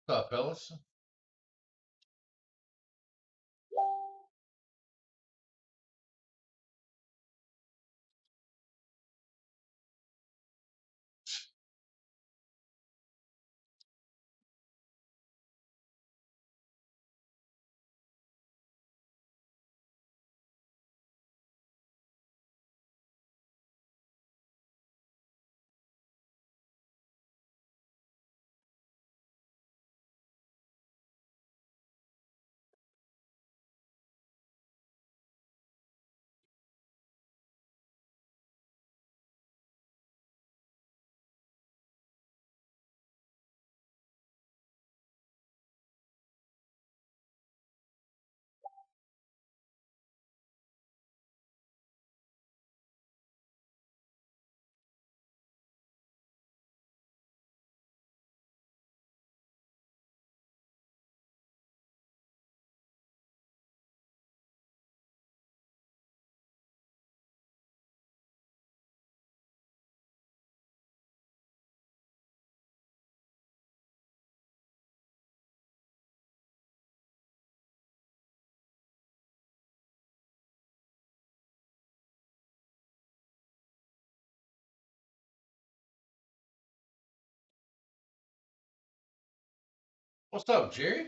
What's up, fellas? What's up, Jerry?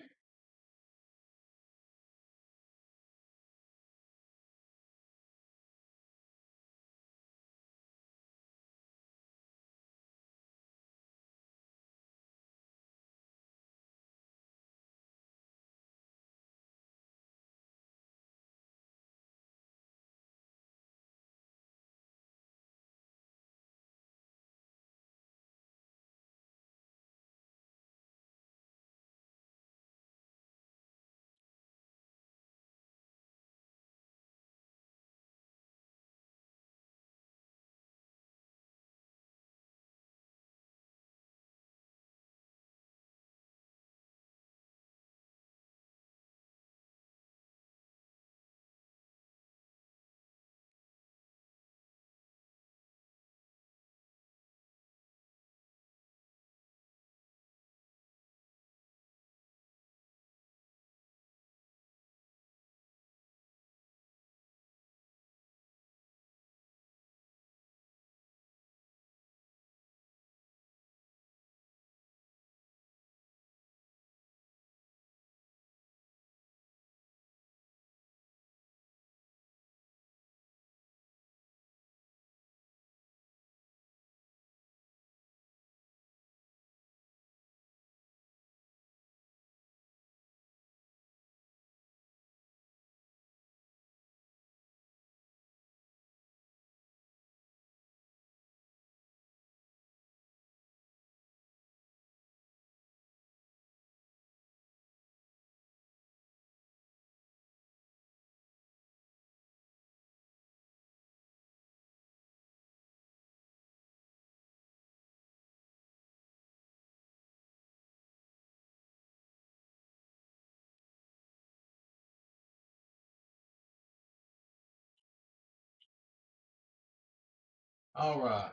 All right.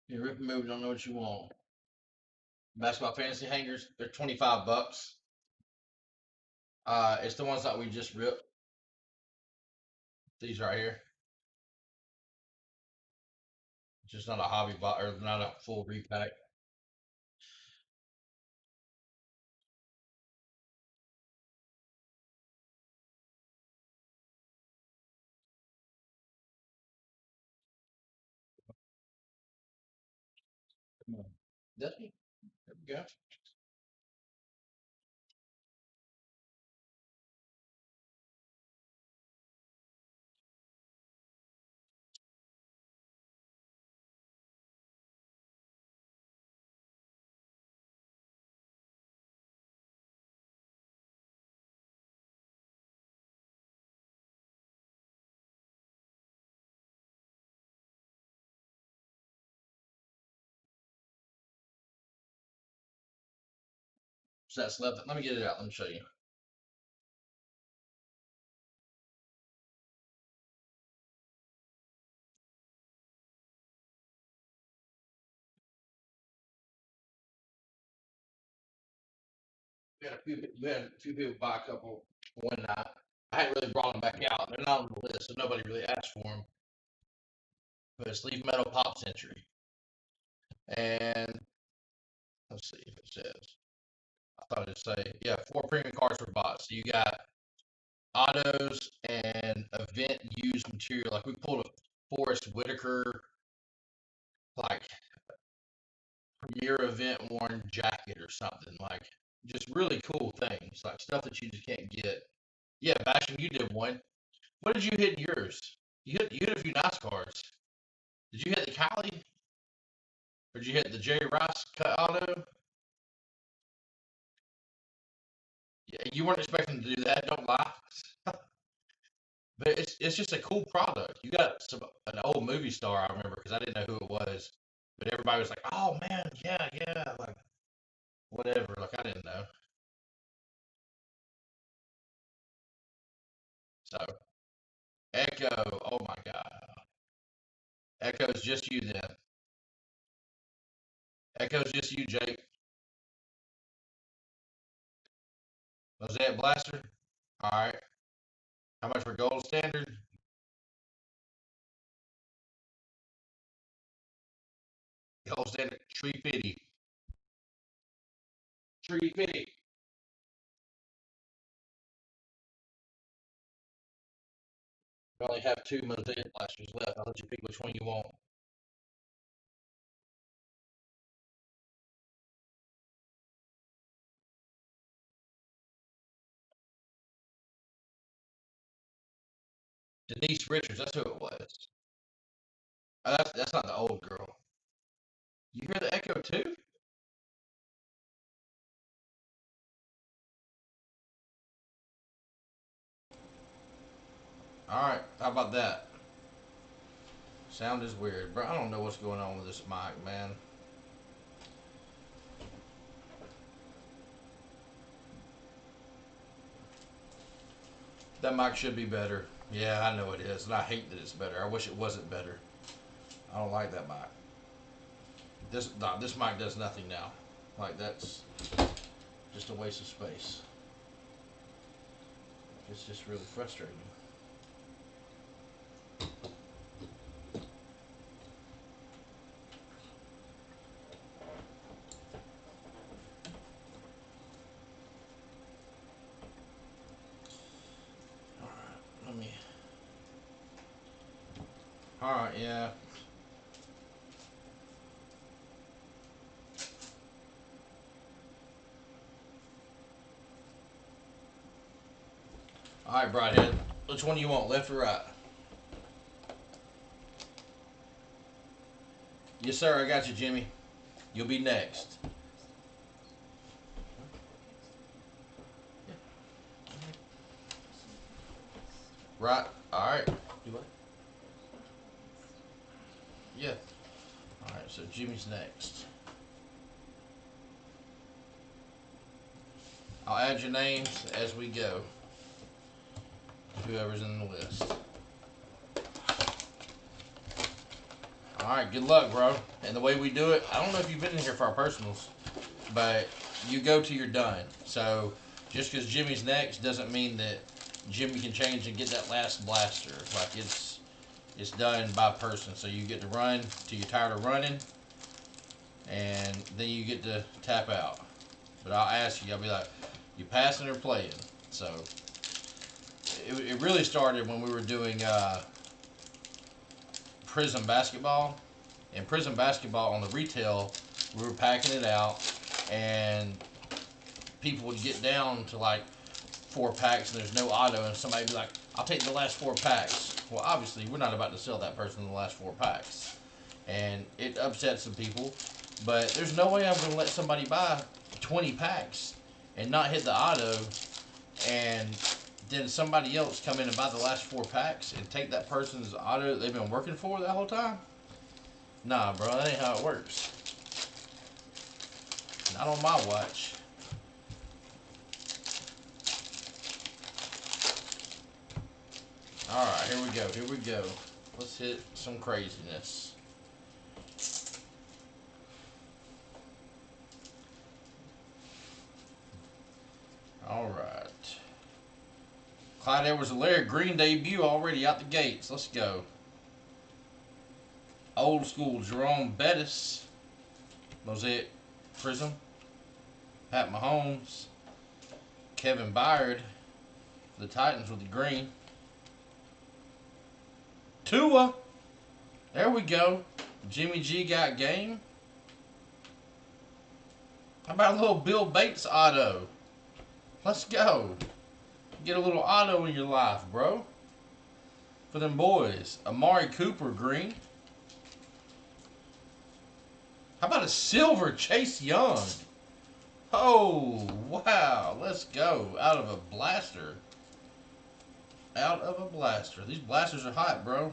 You rip and move, don't know what you want. Basketball fantasy hangers, they're 25 bucks. It's the ones that we just ripped. These right here. Just not a hobby box or not a full repack. Come on. There we go. So that's left. Let me get it out. Let me show you. We had a few people buy a couple one night. I hadn't really brought them back out. They're not on the list, so nobody really asked for them. But it's Leaf Metal Pop Century. And let's see if it says. I thought it'd say, yeah, 4 premium cards were bought. So you got autos and event used material. Like we pulled a Forrest Whitaker, like premier event worn jacket or something. Like just really cool things, like stuff that you just can't get. Yeah, Basham, you did one. What did you hit in yours? You hit a few nice cards. Did you hit the Kylie? Or did you hit the Jerry Rice cut auto? Yeah, you weren't expecting to do that, don't lie. But it's just a cool product. You got an old movie star, I remember, because I didn't know who it was. But everybody was like, oh man, yeah, like whatever. Like I didn't know. So Echo, oh my God. Echo's just you then. Echo's just you, Jake. Mosaic Blaster. Alright. How much for gold standard? Gold standard Tree Pity. Tree Pity. We only have 2 Mosaic Blasters left. I'll let you pick which one you want. Denise Richards, that's who it was. Oh, that's not the old girl. You hear the echo too? Alright, how about that? Sound is weird, bro. I don't know what's going on with this mic, man. That mic should be better. Yeah, I know it is, and I hate that it's better. I wish it wasn't better. I don't like that mic. This mic does nothing now. Like that's just a waste of space. It's just really frustrating. All right, let me. All right, yeah. All right, Broadhead. Which one do you want, left or right? Yes, sir. I got you, Jimmy. You'll be next. Right. All right. Do what? Yeah. All right. So Jimmy's next. I'll add your names as we go. Whoever's in the list. All right. Good luck, bro. And the way we do it, I don't know if you've been in here for our personals, but you go till you're done. So just because Jimmy's next doesn't mean that Jimmy can change and get that last blaster. Like it's done by person. So you get to run till you're tired of running, and then you get to tap out. But I'll ask you. I'll be like, you passing or playing? So it really started when we were doing Prism basketball. And Prism basketball on the retail, we were packing it out, and people would get down to like 4 packs and there's no auto, and somebody would be like, I'll take the last 4 packs. Well, obviously, we're not about to sell that person the last 4 packs. And it upsets some people, but there's no way I'm going to let somebody buy 20 packs and not hit the auto, and then somebody else come in and buy the last 4 packs and take that person's auto that they've been working for that whole time. Nah, bro, that ain't how it works. Not on my watch. Alright, here we go. Let's hit some craziness. All right. Clyde Edwards-Helaire, green debut already out the gates. Let's go. Old school Jerome Bettis, Mosaic Prism. Pat Mahomes, Kevin Byard, the Titans with the green. Tua, there we go. Jimmy G got game. How about a little Bill Bates auto? Let's go. Get a little auto in your life, bro. For them boys. Amari Cooper, green. How about a silver Chase Young? Oh, wow. Let's go. Out of a blaster. Out of a blaster. These blasters are hot, bro.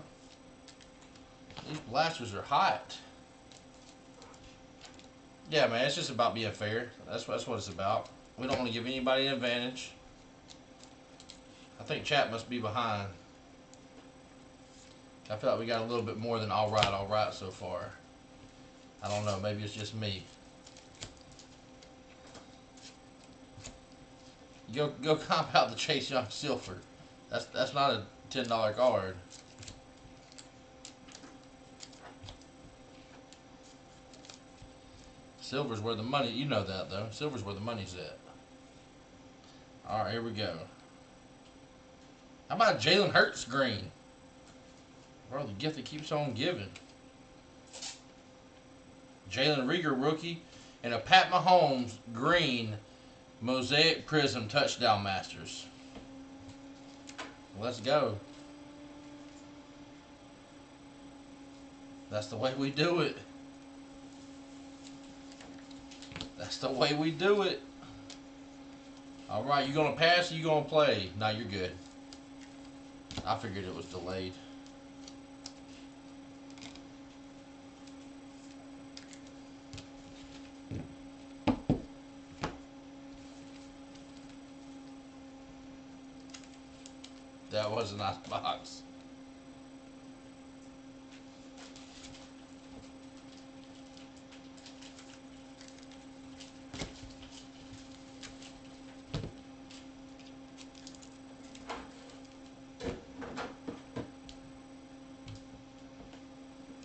These blasters are hot. Yeah, man, it's just about being fair. That's what it's about. We don't want to give anybody an advantage. I think chat must be behind. I feel like we got a little bit more than all right so far. I don't know. Maybe it's just me. Go comp out the Chase Young silver. That's not a $10 card. Silver's where the money. You know that though. Silver's where the money's at. All right, here we go. How about Jalen Hurts green? Bro, the gift that keeps on giving. Jalen Reagor rookie and a Pat Mahomes green Mosaic Prism touchdown masters. Let's go. That's the way we do it. That's the way we do it. All right, you gonna pass or you gonna play? No, you're good. I figured it was delayed. That was a nice box.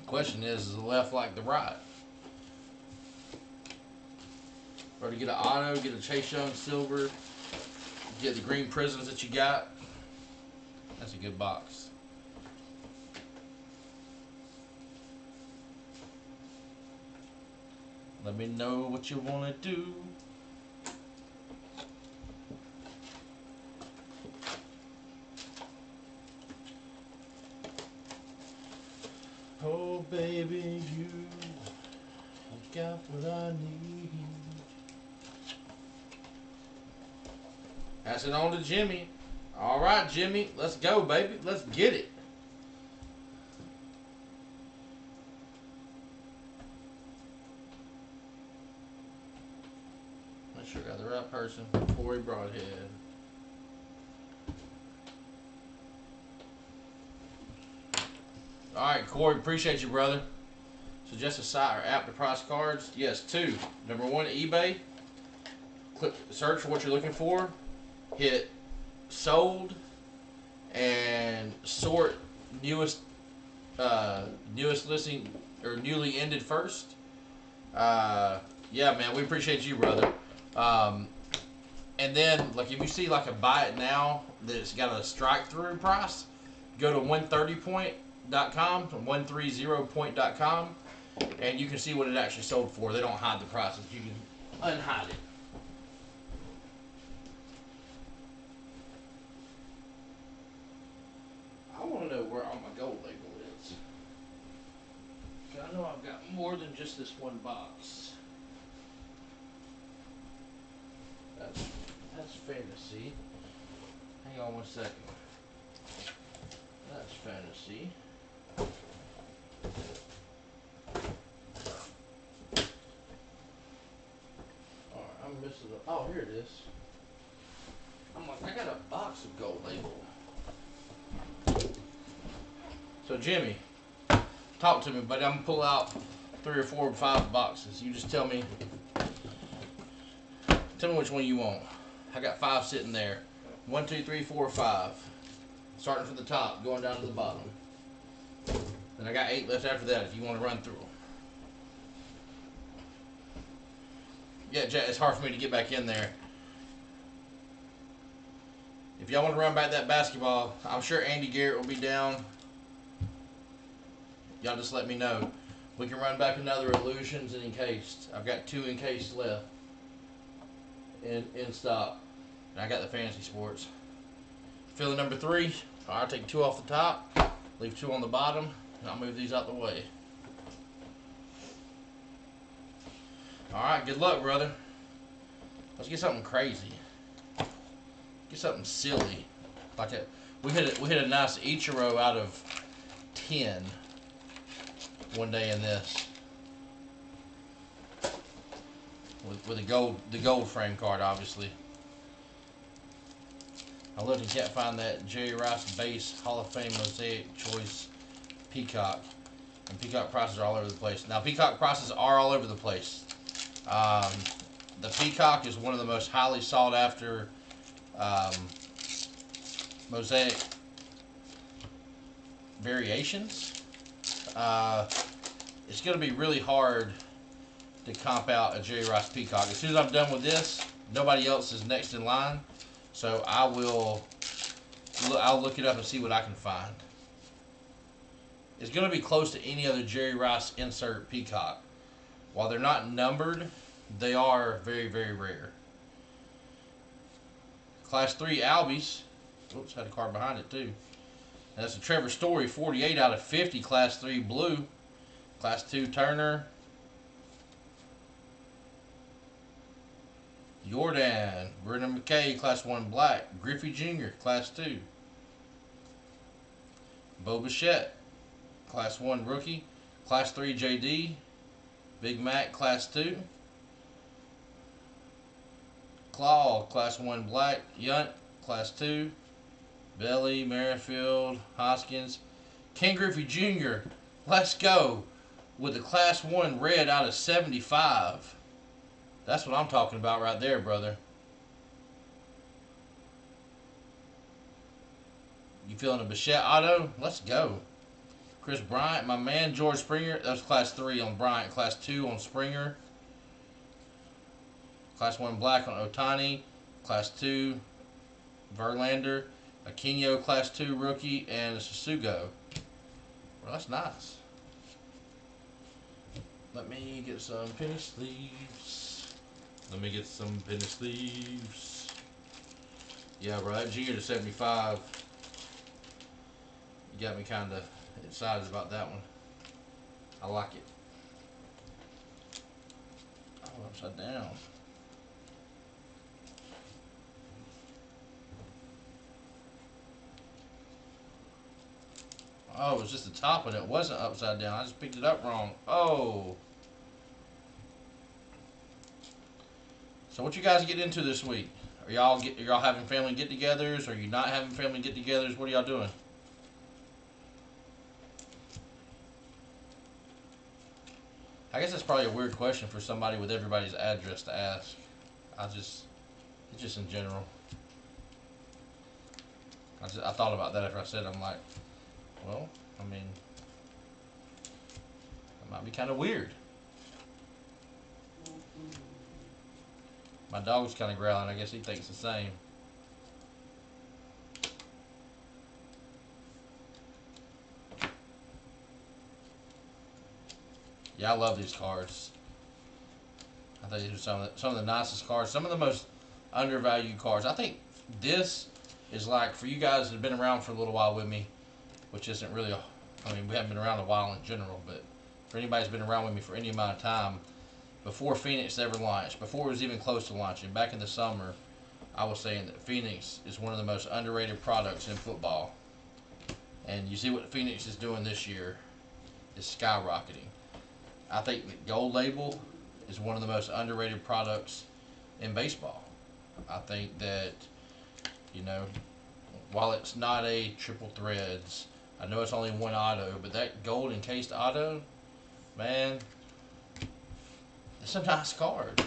Question is the left like the right? Or to get an auto, get a Chase Young silver, get the green prisms that you got. That's a good box. Let me know what you want to do. Oh, baby, you got what I need. Pass it on to Jimmy. All right, Jimmy. Let's go, baby. Let's get it. Make sure I got the right person. Corey Broadhead. All right, Corey. Appreciate you, brother. Suggest a site or app to price cards. Yes, 2. Number 1, eBay. Click search for what you're looking for. Hit sold and sort newest listing or newly ended first. Yeah, man, we appreciate you, brother. And then, like, if you see like a buy it now that's got a strike through price, go to 130point.com, 130point.com, and you can see what it actually sold for. They don't hide the prices. You can unhide it. I want to know where all my gold label is. I know I've got more than just this one box. That's fantasy. Hang on 1 second. That's fantasy. Alright, I'm missing the. Oh, here it is. I'm like, I got a box of gold label. So Jimmy, talk to me, buddy. I'm gonna pull out 3 or 4 or 5 boxes. You just tell me which one you want. I got 5 sitting there. 1, 2, 3, 4, 5. Starting from the top, going down to the bottom. Then I got 8 left after that if you want to run through them. Yeah, Jack, it's hard for me to get back in there. If y'all want to run back that basketball, I'm sure Andy Garrett will be down. Y'all just let me know. We can run back another Illusions and Encased. I've got 2 Encased left in stock. And I got the Fantasy Sports. Filling number 3. I'll take 2 off the top, leave 2 on the bottom, and I'll move these out the way. Alright, good luck, brother. Let's get something crazy. Get something silly. Like that. We hit a nice Ichiro out of 10 one day in this. With the gold frame card, obviously. I looked and can't find that Jerry Rice base Hall of Fame Mosaic Choice Peacock. And Peacock prices are all over the place. Now, Peacock prices are all over the place. The Peacock is one of the most highly sought after Mosaic variations. It's going to be really hard to comp out a Jerry Rice Peacock. As soon as I'm done with this, nobody else is next in line. So I'll look it up and see what I can find. It's going to be close to any other Jerry Rice insert Peacock. While they're not numbered, they are very, very rare. Class 3 Albies. Oops, had a card behind it too. And that's a Trevor Story 48 out of 50 Class 3 blue. Class 2 Turner. Jordan, Brendan McKay, Class 1 Black. Griffey Jr., Class 2. Bo Bichette, Class 1 Rookie. Class 3 JD. Big Mac, Class 2. Claw, Class 1 Black. Yunt, Class 2. Belly, Merrifield, Hoskins. Ken Griffey Jr., let's go. With the Class 1 red out of 75. That's what I'm talking about right there, brother. You feeling a Bichette auto? Let's go. Chris Bryant, my man. George Springer. That was Class 3 on Bryant. Class 2 on Springer. Class 1 Black on Otani. Class 2 Verlander. Aquino, Class 2 Rookie. And Sasugo. Well, that's nice. Let me get some penny sleeves. Let me get some penny sleeves. Yeah, bro, that junior to 75. You got me kind of excited about that one. I like it. Oh, upside down. Oh, it was just the top and it wasn't upside down. I just picked it up wrong. Oh. So what you guys get into this week? Are y'all having family get-togethers? Are you not having family get-togethers? What are y'all doing? I guess that's probably a weird question for somebody with everybody's address to ask. It's just in general. I thought about that after I said it. I'm like, well, I mean, that might be kind of weird. My dog's kind of growling. I guess he thinks the same. Yeah, I love these cards. I think these are some of the nicest cards. Some of the most undervalued cards. I think this is like, for you guys that have been around for a little while with me, which isn't really, I mean, we haven't been around a while in general, but for anybody who's been around with me for any amount of time, before Phoenix ever launched, before it was even close to launching, back in the summer, I was saying that Phoenix is one of the most underrated products in football. And you see what Phoenix is doing this year is skyrocketing. I think that Gold Label is one of the most underrated products in baseball. I think that, you know, while it's not a triple threads, I know it's only one auto, but that gold encased auto, man, it's a nice card.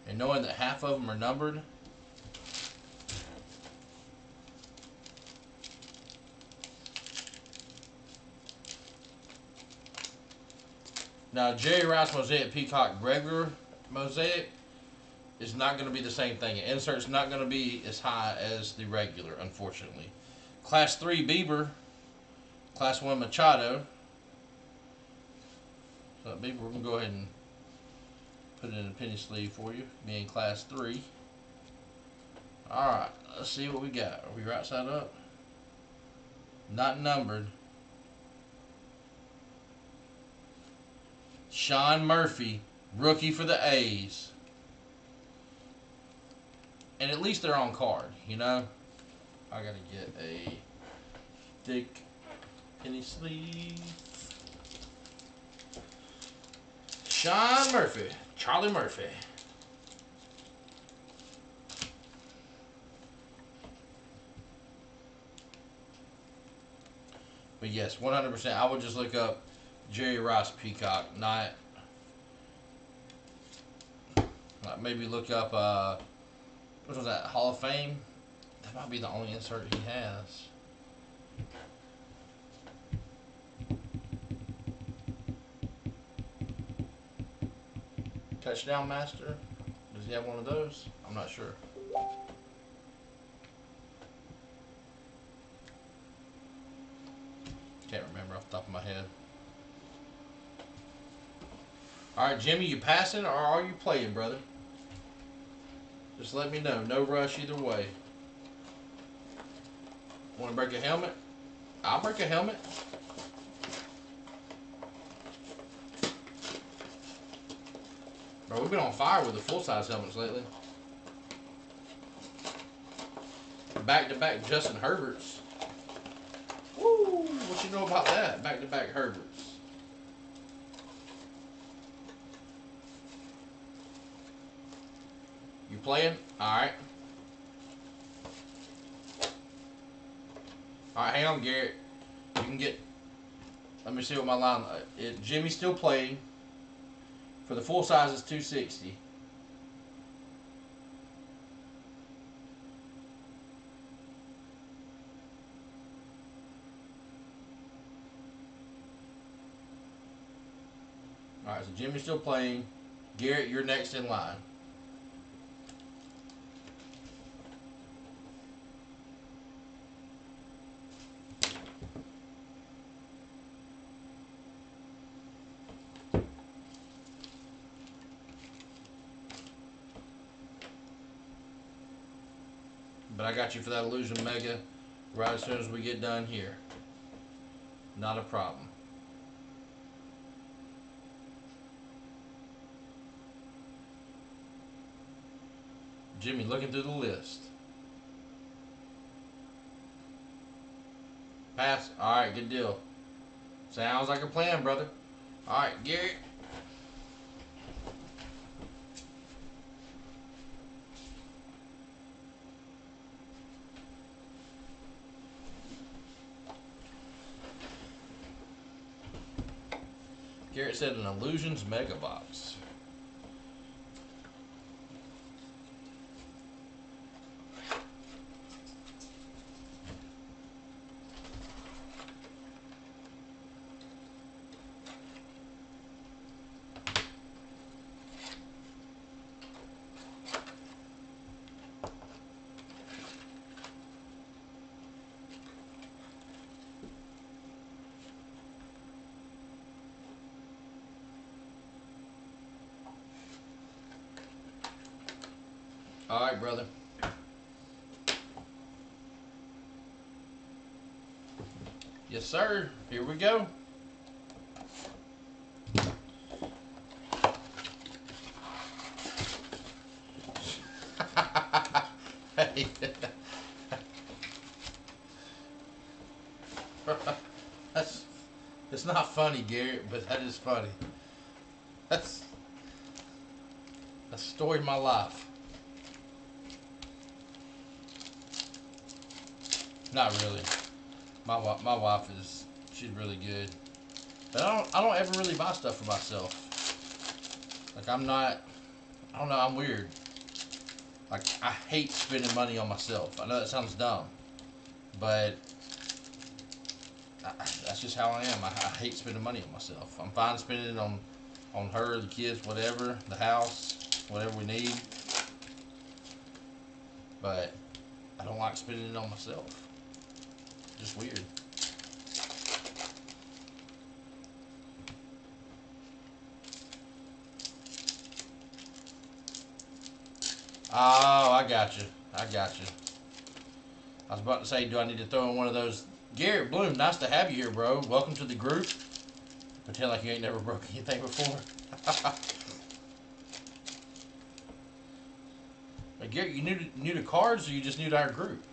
And knowing that half of them are numbered. Now, Jerry Rice Mosaic Peacock regular Mosaic is not going to be the same thing. The insert's not going to be as high as the regular, unfortunately. Class 3 Bieber, Class 1 Machado. So Bieber, we're going to go ahead and put it in a penny sleeve for you, being Class 3. Alright, let's see what we got. Are we right side up? Not numbered. Sean Murphy, rookie for the A's. And at least they're on card, you know? I gotta get a thick penny sleeve. Sean Murphy, Charlie Murphy. But yes, 100%. I would just look up Jerry Rice Peacock, not maybe look up what was that, Hall of Fame? That might be the only insert he has. Touchdown Master? Does he have one of those? I'm not sure. Can't remember off the top of my head. Alright, Jimmy, you passing or are you playing, brother? Just let me know. No rush either way. Want to break a helmet? I'll break a helmet. Bro, we've been on fire with the full-size helmets lately. Back-to-back Justin Herberts. Woo! What you know about that? Back-to-back Herberts. You playing? Alright. Alright, hang on, Garrett. You can get... Let me see what my line... Jimmy's still playing. For the full size, it's $260. Alright, so Jimmy's still playing. Garrett, you're next in line. But I got you for that Illusion Mega right as soon as we get done here. Not a problem. Jimmy, looking through the list. Pass. Alright, good deal. Sounds like a plan, brother. Alright, Gary. Garrett said an Illusions Mega Box. All right, brother. Yes, sir. Here we go. Hey. It's not funny, Garrett, but that is funny. That's the story of my life. Not really. My wife she's really good. But I don't ever really buy stuff for myself. Like I I don't know, I'm weird. Like, I hate spending money on myself. I know that sounds dumb, but that's just how I am. I hate spending money on myself. I'm fine spending it on her, the kids, whatever, the house, whatever we need. But I don't like spending it on myself. Just weird. Oh, I got you. I got you. I was about to say, do I need to throw in one of those? Garrett Bloom, nice to have you here, bro. Welcome to the group. Pretend like you ain't never broke anything before. But Garrett, you new to cards, or you just new to our group?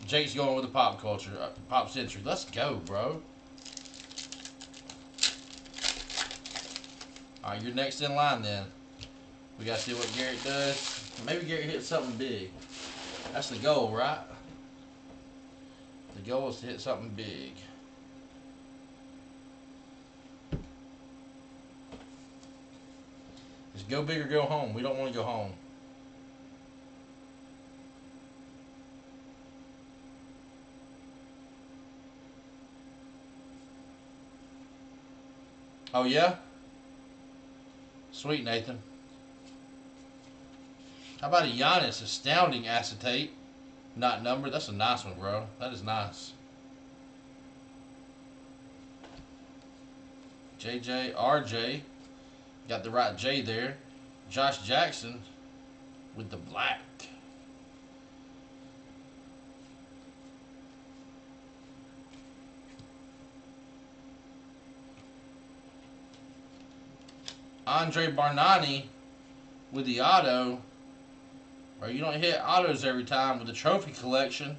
Jake's going with the pop culture, pop century. Let's go, bro. All right, you're next in line then. We gotta see what Garrett does. Maybe Garrett hits something big. That's the goal, right? The goal is to hit something big. Just go big or go home. We don't want to go home. Oh, yeah? Sweet, Nathan. How about a Giannis astounding acetate? Not numbered. That's a nice one, bro. That is nice. JJ, RJ. Got the right J there. Josh Jackson with the black. Andre Bargnani with the auto. Bro, you don't hit autos every time with the trophy collection.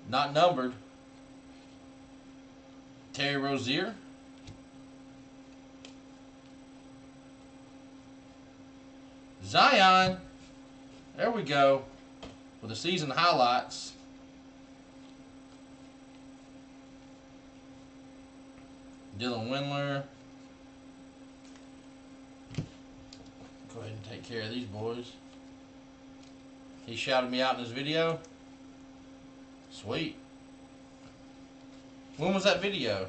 Not numbered. Terry Rozier. Zion. There we go. With the season highlights. Dylan Windler. Go ahead and take care of these boys. He shouted me out in his video. Sweet. When was that video?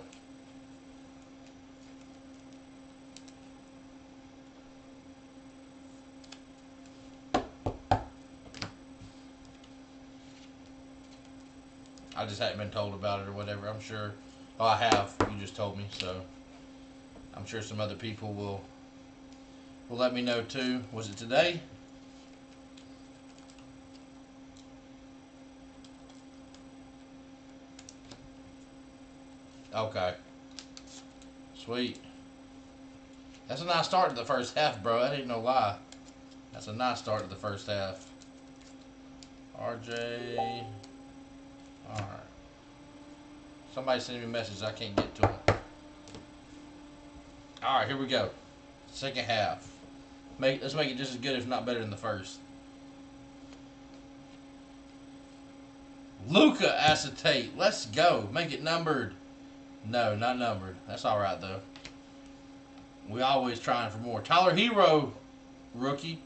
I just hadn't been told about it or whatever. I'm sure. Oh, I have. You just told me, so I'm sure some other people will let me know too. Was it today? Okay. Sweet. That's a nice start to the first half, bro. That ain't no lie. That's a nice start to the first half. RJ. Alright. Somebody send me a message. I can't get to them. Alright, here we go. Second half. Let's make it just as good, if not better, than the first. Luka acetate. Let's go. Make it numbered. No, not numbered. That's alright, though. We always trying for more. Tyler Hero, rookie.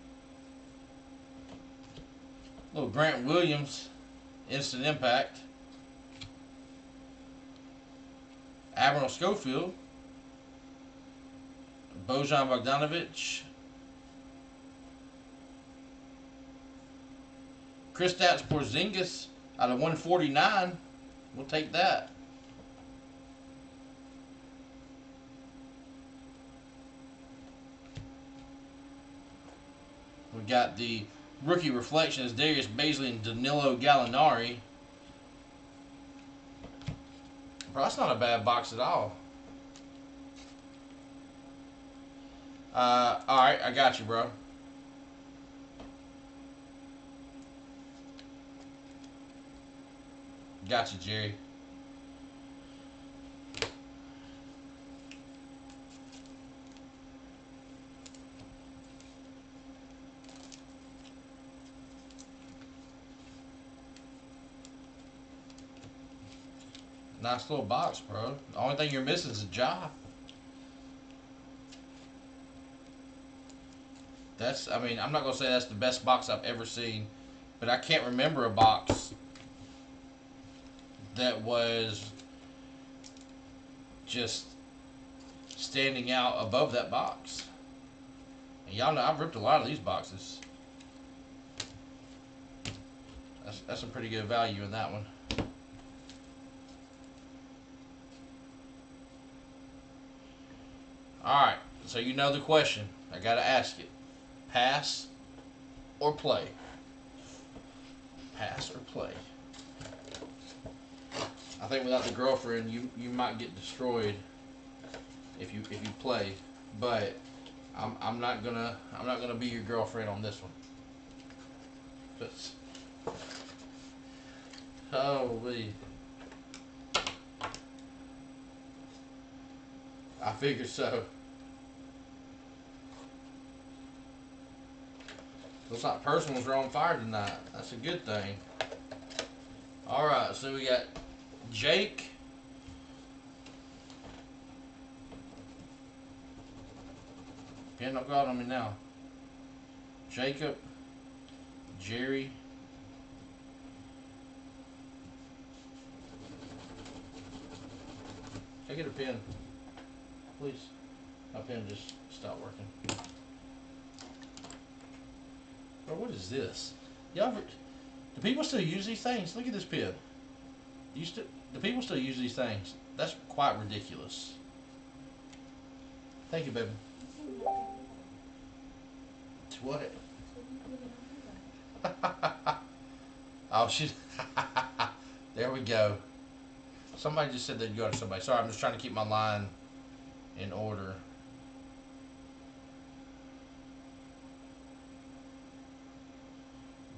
Little Grant Williams, instant impact. Admiral Schofield. Bojan Bogdanovic. Kristaps Porzingis out of 149. We'll take that. We got the rookie reflections, Darius Bazley and Danilo Gallinari. Bro, that's not a bad box at all. Alright, I got you, bro. Got you, Jerry. Nice little box, bro. The only thing you're missing is a Ja. I mean, I'm not gonna say that's the best box I've ever seen, but I can't remember a box that was just standing out above that box. And y'all know I've ripped a lot of these boxes. That's some pretty good value in that one. Alright, so you know the question. I gotta ask it. Pass or play? Pass or play? I think without the girlfriend, you might get destroyed if you play. But I'm not gonna be your girlfriend on this one. But, holy. I figured so. Looks like personals are on fire tonight. That's a good thing. Alright, so we got Jake. Pen don't go out on me now. Jacob. Jerry. Can I get a pen? Please. My pen just stopped working. Bro, what is this? Y'all, do people still use these things? Look at this pen. Do people still use these things? That's quite ridiculous. Thank you, baby. What? Oh, she's. There we go. Somebody just said they'd go to somebody. Sorry, I'm just trying to keep my line in order.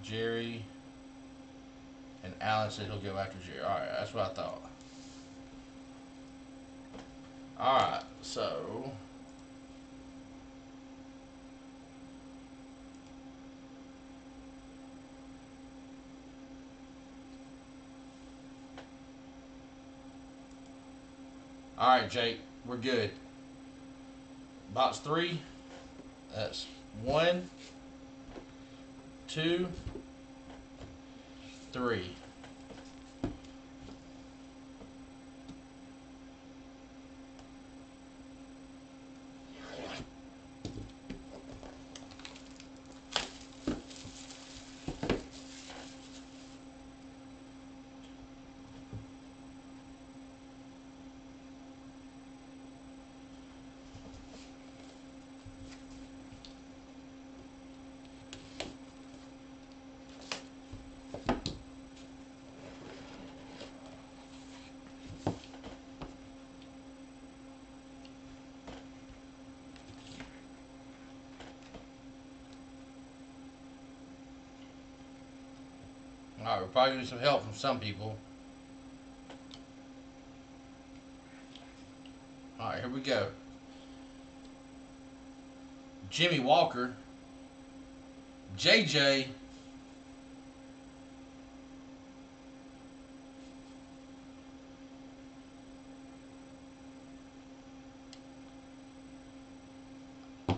Jerry and Alan said he'll go after Jerry. Alright, that's what I thought. Alright, so. Alright, Jake, we're good. Box 3. That's 1, 2, 3. Alright, we're probably gonna need some help from some people. Alright, here we go. Jimmy Walker. JJ.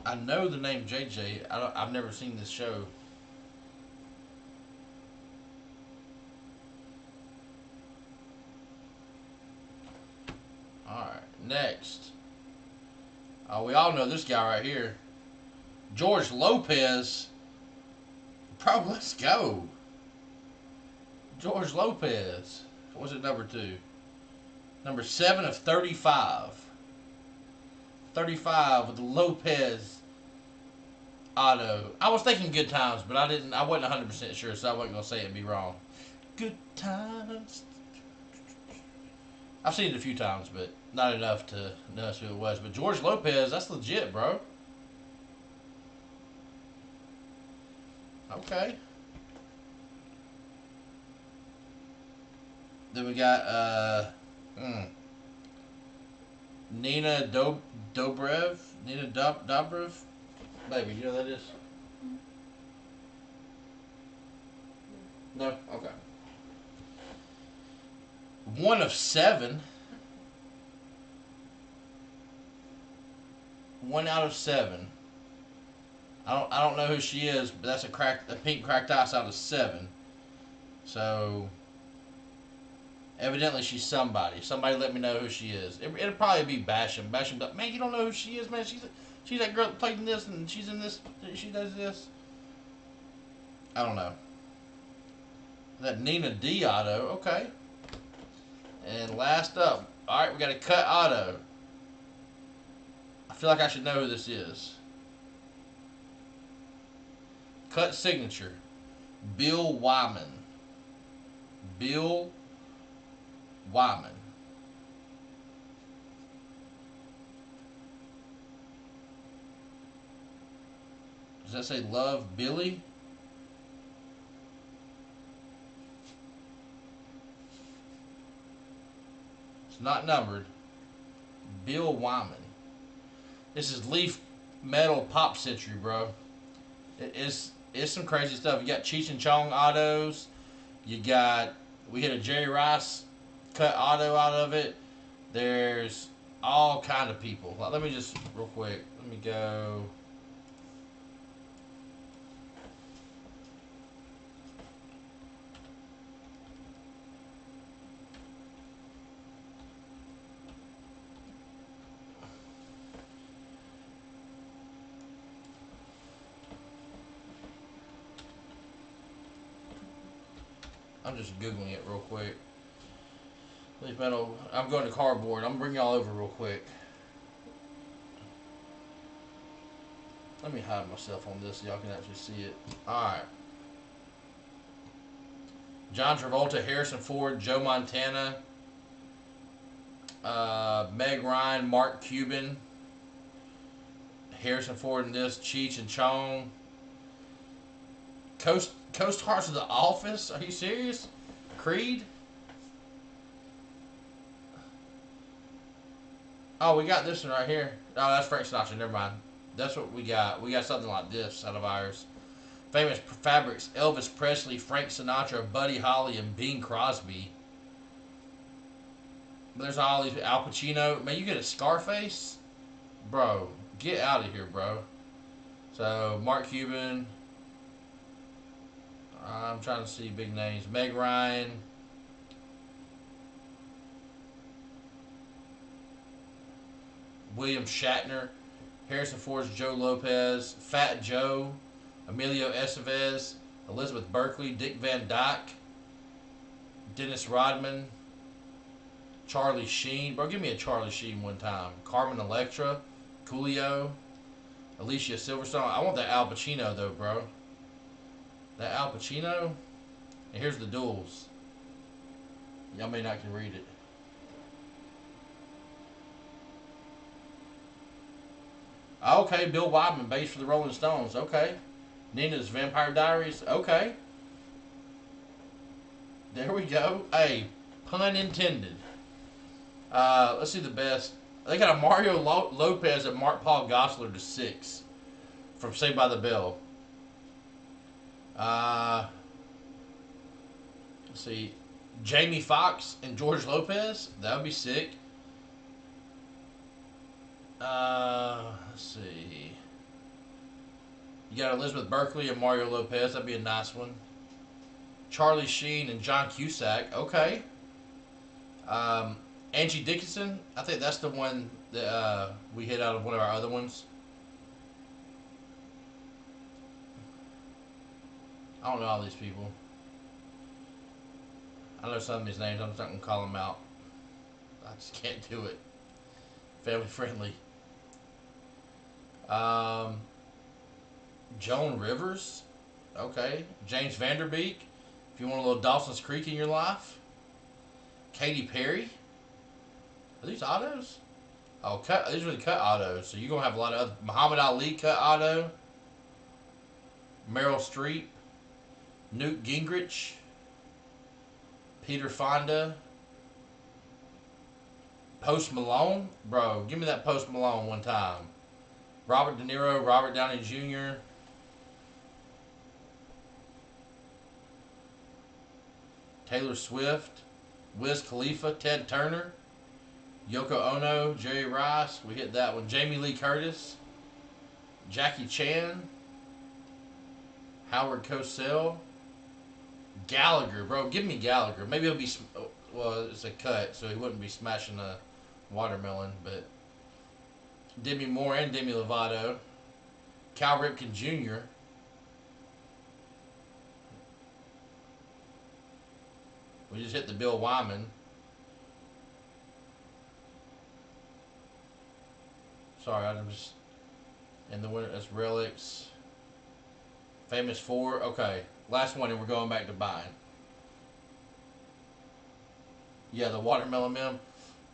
I know the name JJ. I've never seen this show. Alright, next. We all know this guy right here. George Lopez. Bro, let's go. George Lopez. What's it, number 2? Number 7 of 35. 35 with the Lopez auto. I was thinking Good Times, but I wasn't 100% sure, so I wasn't gonna say it and be wrong. Good Times. I've seen it a few times, but not enough to know who it was. But George Lopez, that's legit, bro. Okay. Then we got Nina Dobrev. Nina Dobrev. Baby, you know who that is? No? Okay. 1 of 7. 1 out of 7. I don't know who she is, but that's a pink cracked ice out of 7. So evidently she's somebody. Somebody let me know who she is. It'll probably be Basham. Basham, like, man, you don't know who she is, man. She's that girl that played in this and she's in this. She does this. I don't know. That Nina D auto. Okay. And last up, all right, we got a cut auto. I feel like I should know who this is. Cut signature, Bill Wyman. Bill Wyman. Does that say Love Billy? It's not numbered. Bill Wyman. This is Leaf Metal Pop Century, bro. It's some crazy stuff. You got Cheech and Chong autos. We hit a Jerry Rice cut auto out of it. There's all kind of people. Let me just real quick. Let me go. I'm just googling it real quick. Leaf metal. I'm going to cardboard. I'm gonna bring y'all over real quick. Let me hide myself on this so y'all can actually see it. Alright. John Travolta, Harrison Ford, Joe Montana, Meg Ryan, Mark Cuban, Harrison Ford in this, Cheech and Chong. Co-stars of The Office? Are you serious? Creed? Oh, we got this one right here. Oh, that's Frank Sinatra. Never mind. That's what we got. We got something like this out of ours. Famous fabrics: Elvis Presley, Frank Sinatra, Buddy Holly, and Bing Crosby. There's all these. Al Pacino. Man, you get a Scarface? Bro, get out of here, bro. So, Mark Cuban. I'm trying to see big names. Meg Ryan. William Shatner. Harrison Ford's Joe Lopez. Fat Joe. Emilio Estevez. Elizabeth Berkley. Dick Van Dyke. Dennis Rodman. Charlie Sheen. Bro, give me a Charlie Sheen one time. Carmen Electra. Coolio. Alicia Silverstone. I want that Al Pacino, though, bro. That Al Pacino. And here's the duels. Y'all may not can read it. Okay, Bill Wyman, bass for the Rolling Stones. Okay. Nina's Vampire Diaries. Okay. There we go. Hey, pun intended. Let's see the best. They got a Mario Lopez and Mark Paul Gosselaar to 6 from Saved by the Bell. Let's see. Jamie Foxx and George Lopez. That would be sick. Let's see. You got Elizabeth Berkley and Mario Lopez. That'd be a nice one. Charlie Sheen and John Cusack. Okay. Angie Dickinson. I think that's the one that we hit out of one of our other ones. I don't know all these people. I know some of these names. I'm just not going to call them out. I just can't do it. Family friendly. Joan Rivers. Okay. James Vanderbeek. If you want a little Dawson's Creek in your life. Katy Perry. Are these autos? Oh, these are the cut autos. So you're going to have a lot of other. Muhammad Ali cut auto. Meryl Streep. Newt Gingrich. Peter Fonda. Post Malone. Bro, give me that Post Malone one time. Robert De Niro, Robert Downey Jr. Taylor Swift. Wiz Khalifa, Ted Turner. Yoko Ono, Jerry Rice. We hit that one. Jamie Lee Curtis. Jackie Chan. Howard Cosell. Gallagher, bro. Give me Gallagher. Maybe he'll be. Well, it's a cut, so he wouldn't be smashing a watermelon. But Demi Moore and Demi Lovato. Cal Ripken Jr. We just hit the Bill Wyman. Sorry, I'm just in the winter. That's relics. Famous Four. Okay, last one, and we're going back to buying. Yeah, the watermelon meme.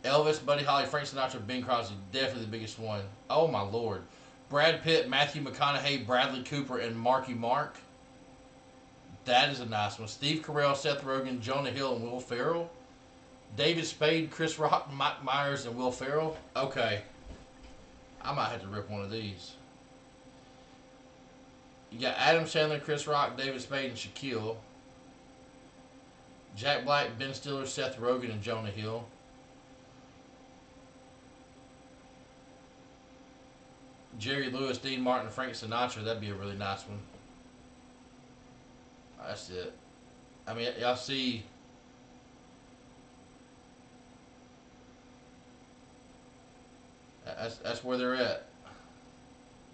Elvis, Buddy Holly, Frank Sinatra, Bing Crosby, definitely the biggest one. Oh my lord. Brad Pitt, Matthew McConaughey, Bradley Cooper, and Marky Mark. That is a nice one. Steve Carell, Seth Rogen, Jonah Hill, and Will Ferrell. David Spade, Chris Rock, Mike Myers, and Will Ferrell. Okay. I might have to rip one of these. You got Adam Sandler, Chris Rock, David Spade, and Shaquille. Jack Black, Ben Stiller, Seth Rogen, and Jonah Hill. Jerry Lewis, Dean Martin, Frank Sinatra. That'd be a really nice one. That's it. I mean, y'all see. That's where they're at.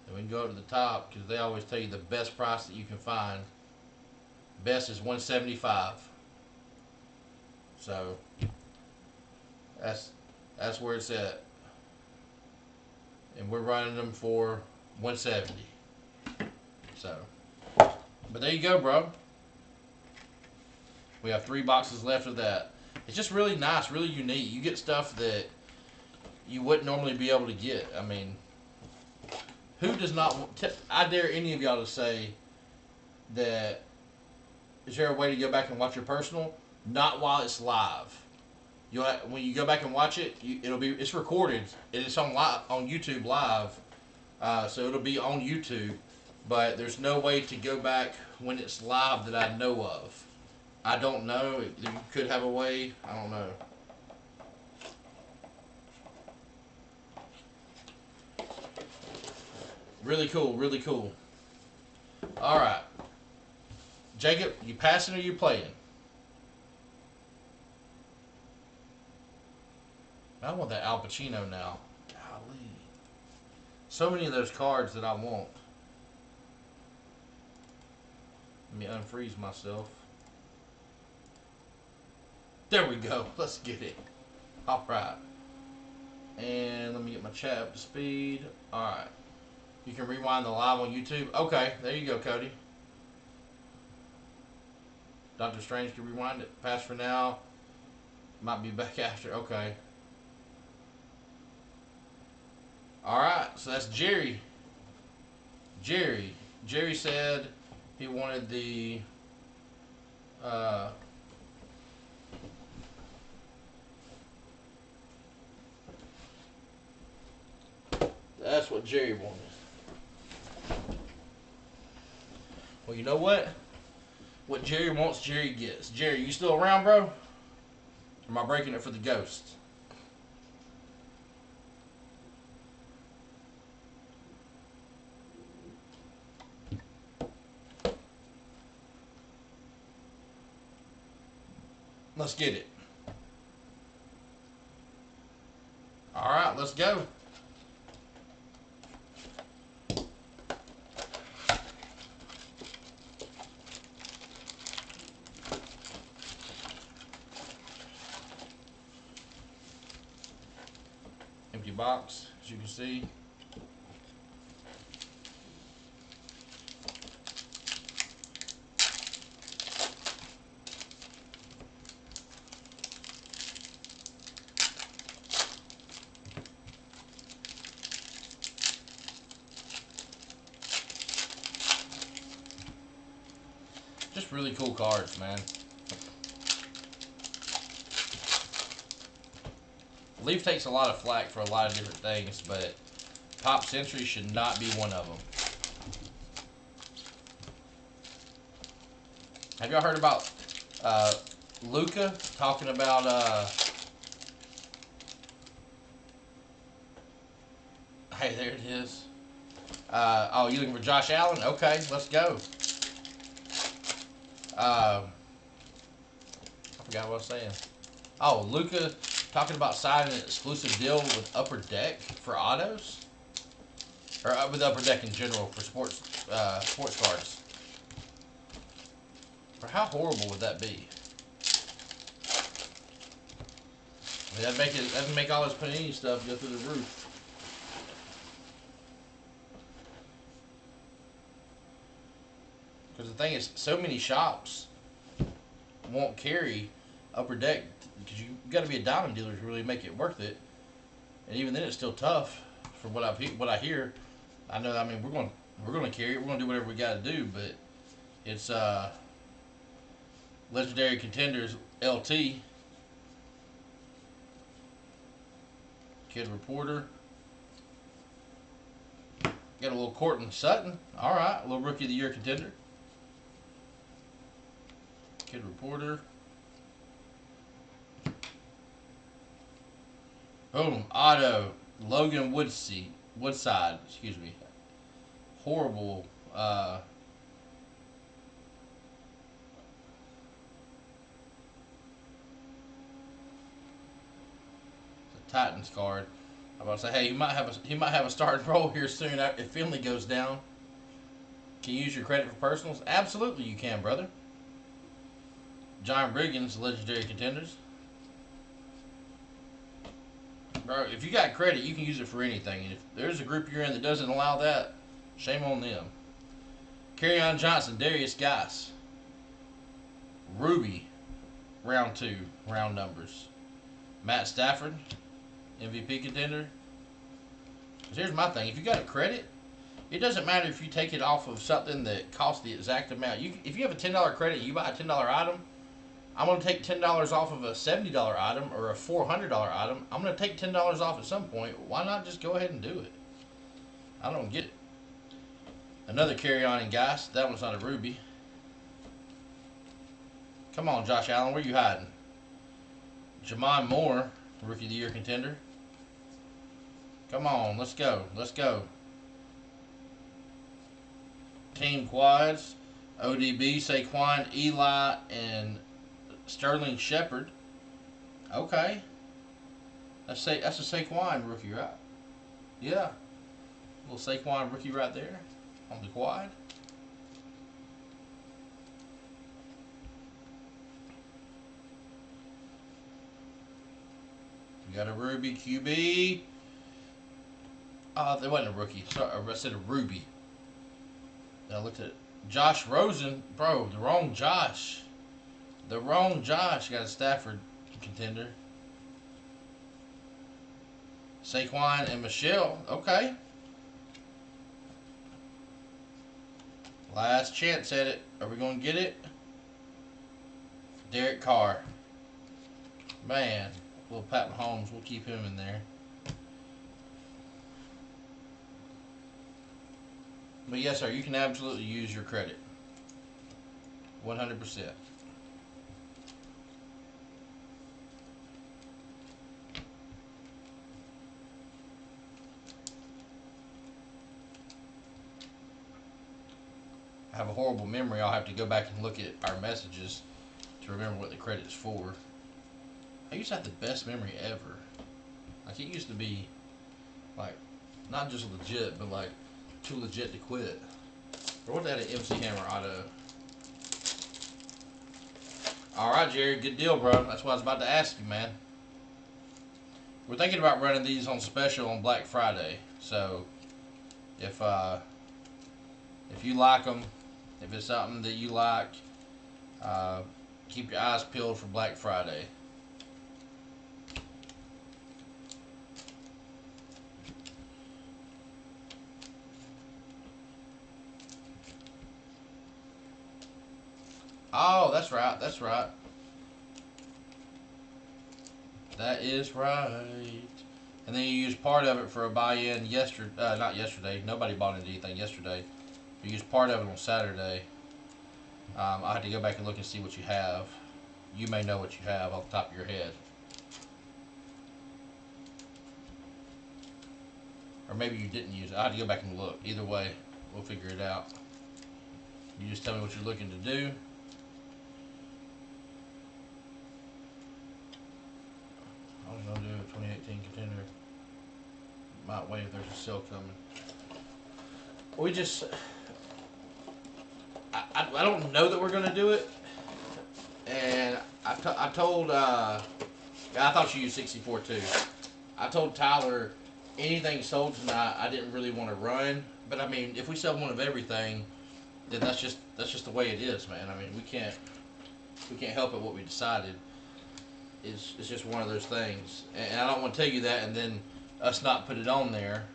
And we can go up to the top because they always tell you the best price that you can find. Best is $175. So that's where it's at. And we're running them for $170. So, but there you go, bro. We have 3 boxes left of that. It's just really nice, really unique. You get stuff that you wouldn't normally be able to get. I mean, who does not want... I dare any of y'all to say that... Is there a way to go back and watch your personal? Not while it's live. When you go back and watch it, it's recorded. It's on YouTube live, so it'll be on YouTube. But there's no way to go back when it's live that I know of. I don't know. You could have a way. I don't know. Really cool. Really cool. All right, Jacob, you passing or you playing? I want that Al Pacino now. Golly. So many of those cards that I want. Let me unfreeze myself. There we go. Let's get it. Alright. And let me get my chat up to speed. Alright. You can rewind the live on YouTube. Okay, there you go, Cody. Doctor Strange can rewind it. Pass for now. Might be back after. Okay. Alright, so that's Jerry. Jerry said he wanted the that's what Jerry wanted. Well, you know what? What Jerry wants, Jerry gets. Jerry, you still around, bro? Or am I breaking it for the ghost? Let's get it. All right, let's go. Empty box, as you can see. Just really cool cards, man. Leaf takes a lot of flack for a lot of different things, but Pop Century should not be one of them. Have y'all heard about Luca talking about hey, there it is. Oh, you looking for Josh Allen? Okay, let's go. I forgot what I was saying. Oh, Luca talking about signing an exclusive deal with Upper Deck for autos, or with Upper Deck in general for sports cars. Or how horrible would that be? I mean, that'd make all this Panini stuff go through the roof. Because the thing is, so many shops won't carry Upper Deck because you got to be a diamond dealer to really make it worth it. And even then, it's still tough. From what I hear, I know. I mean, we're going to carry it. We're going to do whatever we got to do. But it's Legendary Contenders LT, Kid Reporter. Got a little Courtland Sutton. All right, a little Rookie of the Year contender. Kid Reporter. Boom. Auto. Logan Woodside. Excuse me. Horrible. The Titans card. I'm about to say, hey, he might have a starting role here soon if Finley goes down. Can you use your credit for personals? Absolutely, you can, brother. John Briggins, Legendary Contenders. Bro, if you got credit, you can use it for anything. And if there's a group you're in that doesn't allow that, shame on them. Kerryon Johnson, Darius Geis. Ruby, round 2, round numbers. Matt Stafford, MVP contender. Because here's my thing. If you got a credit, it doesn't matter if you take it off of something that costs the exact amount. If you have a $10 credit and you buy a $10 item, I'm going to take $10 off of a $70 item or a $400 item. I'm going to take $10 off at some point. Why not just go ahead and do it? I don't get it. Another Kerryon and Geis. That one's not a Ruby. Come on, Josh Allen. Where you hiding? Jamon Moore, Rookie of the Year contender. Come on. Let's go. Let's go. Team Quads. ODB, Saquon, Eli, and Sterling Shepard. Okay. That's a Saquon rookie, right? Yeah. A little Saquon rookie right there on the quad. We got a Ruby QB. There wasn't a rookie. Sorry, I said a Ruby. I looked at Josh Rosen. Bro, the wrong Josh. The wrong Josh. Got a Stafford contender. Saquon and Michelle. Okay. Last chance at it. Are we going to get it? Derek Carr. Man. Little Pat Mahomes. We'll keep him in there. But yes, sir. You can absolutely use your credit. 100%. I have a horrible memory. I'll have to go back and look at our messages to remember what the credit's for. I used to have the best memory ever. Like, it used to be, like, not just legit, but, like, too legit to quit. Or what that, an MC Hammer auto. Alright, Jerry, good deal, bro. That's what I was about to ask you, man. We're thinking about running these on special on Black Friday. So, if you like them, if it's something that you like, keep your eyes peeled for Black Friday. Oh, that's right. That's right. That is right. And then you use part of it for a buy-in yesterday. Not yesterday. Nobody bought into anything yesterday. You use part of it on Saturday. I have to go back and look and see what you have. You may know what you have off the top of your head. Or maybe you didn't use it. I have to go back and look. Either way, we'll figure it out. You just tell me what you're looking to do. wait, if there's a sale coming. We just, I don't know that we're gonna do it, and I told I thought you used 64 too. I told Tyler anything sold tonight I didn't really want to run, but I mean if we sell one of everything, then that's just the way it is, man. I mean we can't help it what we decided. It's just one of those things, and I don't want to tell you that and then us not put it on there.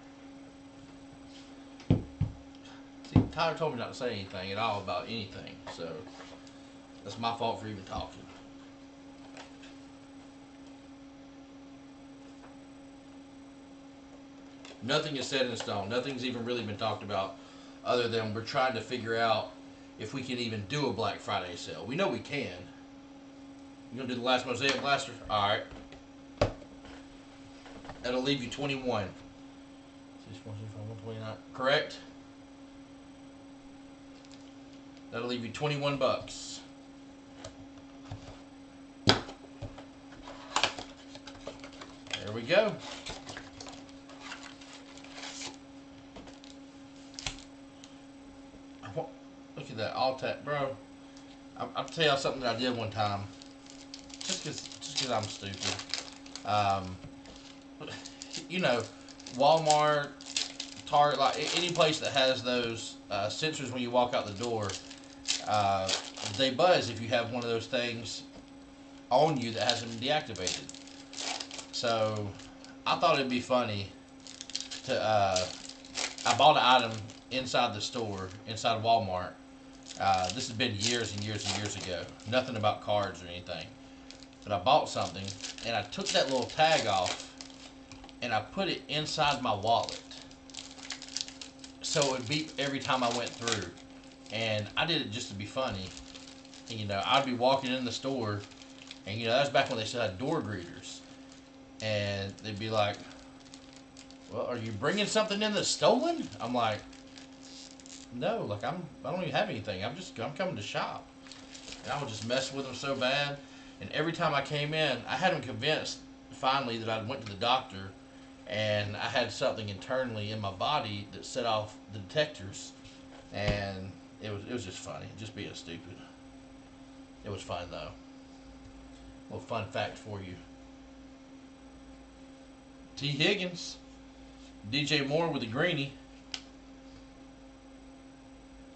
See, Tyler told me not to say anything at all about anything, so that's my fault for even talking. Nothing is set in stone. Nothing's even really been talked about, other than we're trying to figure out if we can even do a Black Friday sale. We know we can. You gonna do the last Mosaic Blaster? All right. That'll leave you 21. 129. Correct. That'll leave you 21 bucks. There we go. Look at that, all tap, bro. I'll tell you something that I did one time. Just cause I'm stupid. Um, you know, Walmart, Target, like any place that has those sensors when you walk out the door, they buzz if you have one of those things on you that hasn't been deactivated. So I thought it'd be funny to I bought an item inside the store, inside Walmart. This has been years and years and years ago. Nothing about cards or anything. But I bought something, and I took that little tag off, and I put it inside my wallet. So it would beep every time I went through. And I did it just to be funny. And, you know, I'd be walking in the store, and, you know, that was back when they still had door greeters. And they'd be like, well, are you bringing something in that's stolen? I'm like, no, like I don't even have anything. I'm coming to shop. And I would just mess with them so bad. And every time I came in, I had them convinced finally that I went to the doctor and I had something internally in my body that set off the detectors. And it was just funny, just being stupid. It was fun though. A little fun fact for you. T. Higgins, DJ Moore with the greenie.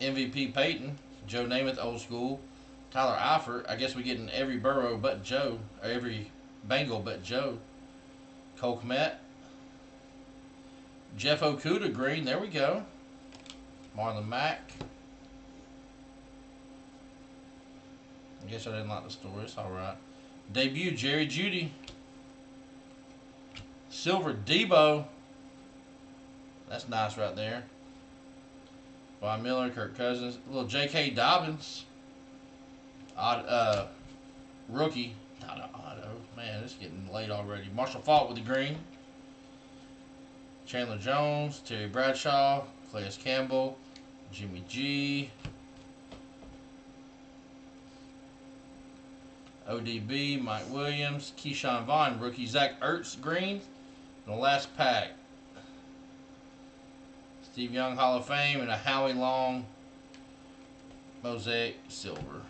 MVP Peyton, Joe Namath, old school. Tyler Eifert, I guess we get in every Burrow but Joe, or every Bengal but Joe. Cole Kmet. Jeff Okuda, green, there we go. Marlon Mack. I guess I didn't like the story, it's alright. Debut, Jerry Jeudy. Silver, Debo. That's nice right there. Von Miller, Kirk Cousins, a little J.K. Dobbins, rookie, not an auto. Man, it's getting late already. Marshall Faulk with the green. Chandler Jones, Terry Bradshaw, Calais Campbell, Jimmy G, ODB, Mike Williams, Keyshawn Vaughn, rookie. Zach Ertz, green. And the last pack, Steve Young, Hall of Fame, and a Howie Long Mosaic Silver.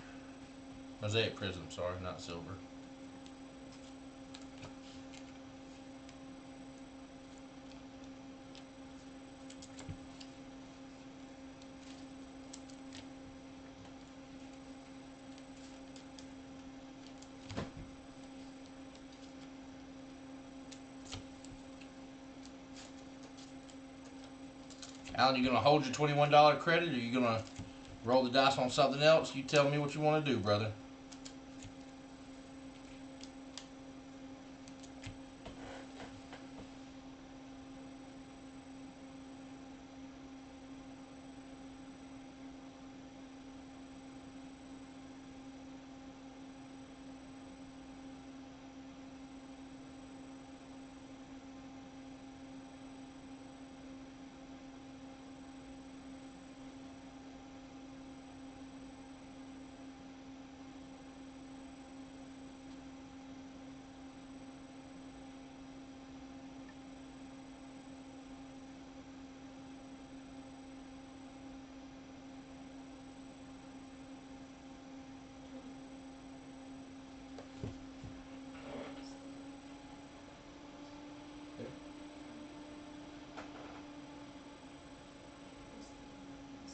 Mosaic Prism, sorry, not silver. Alan, you gonna hold your $21 credit, or you gonna roll the dice on something else? You tell me what you want to do, brother.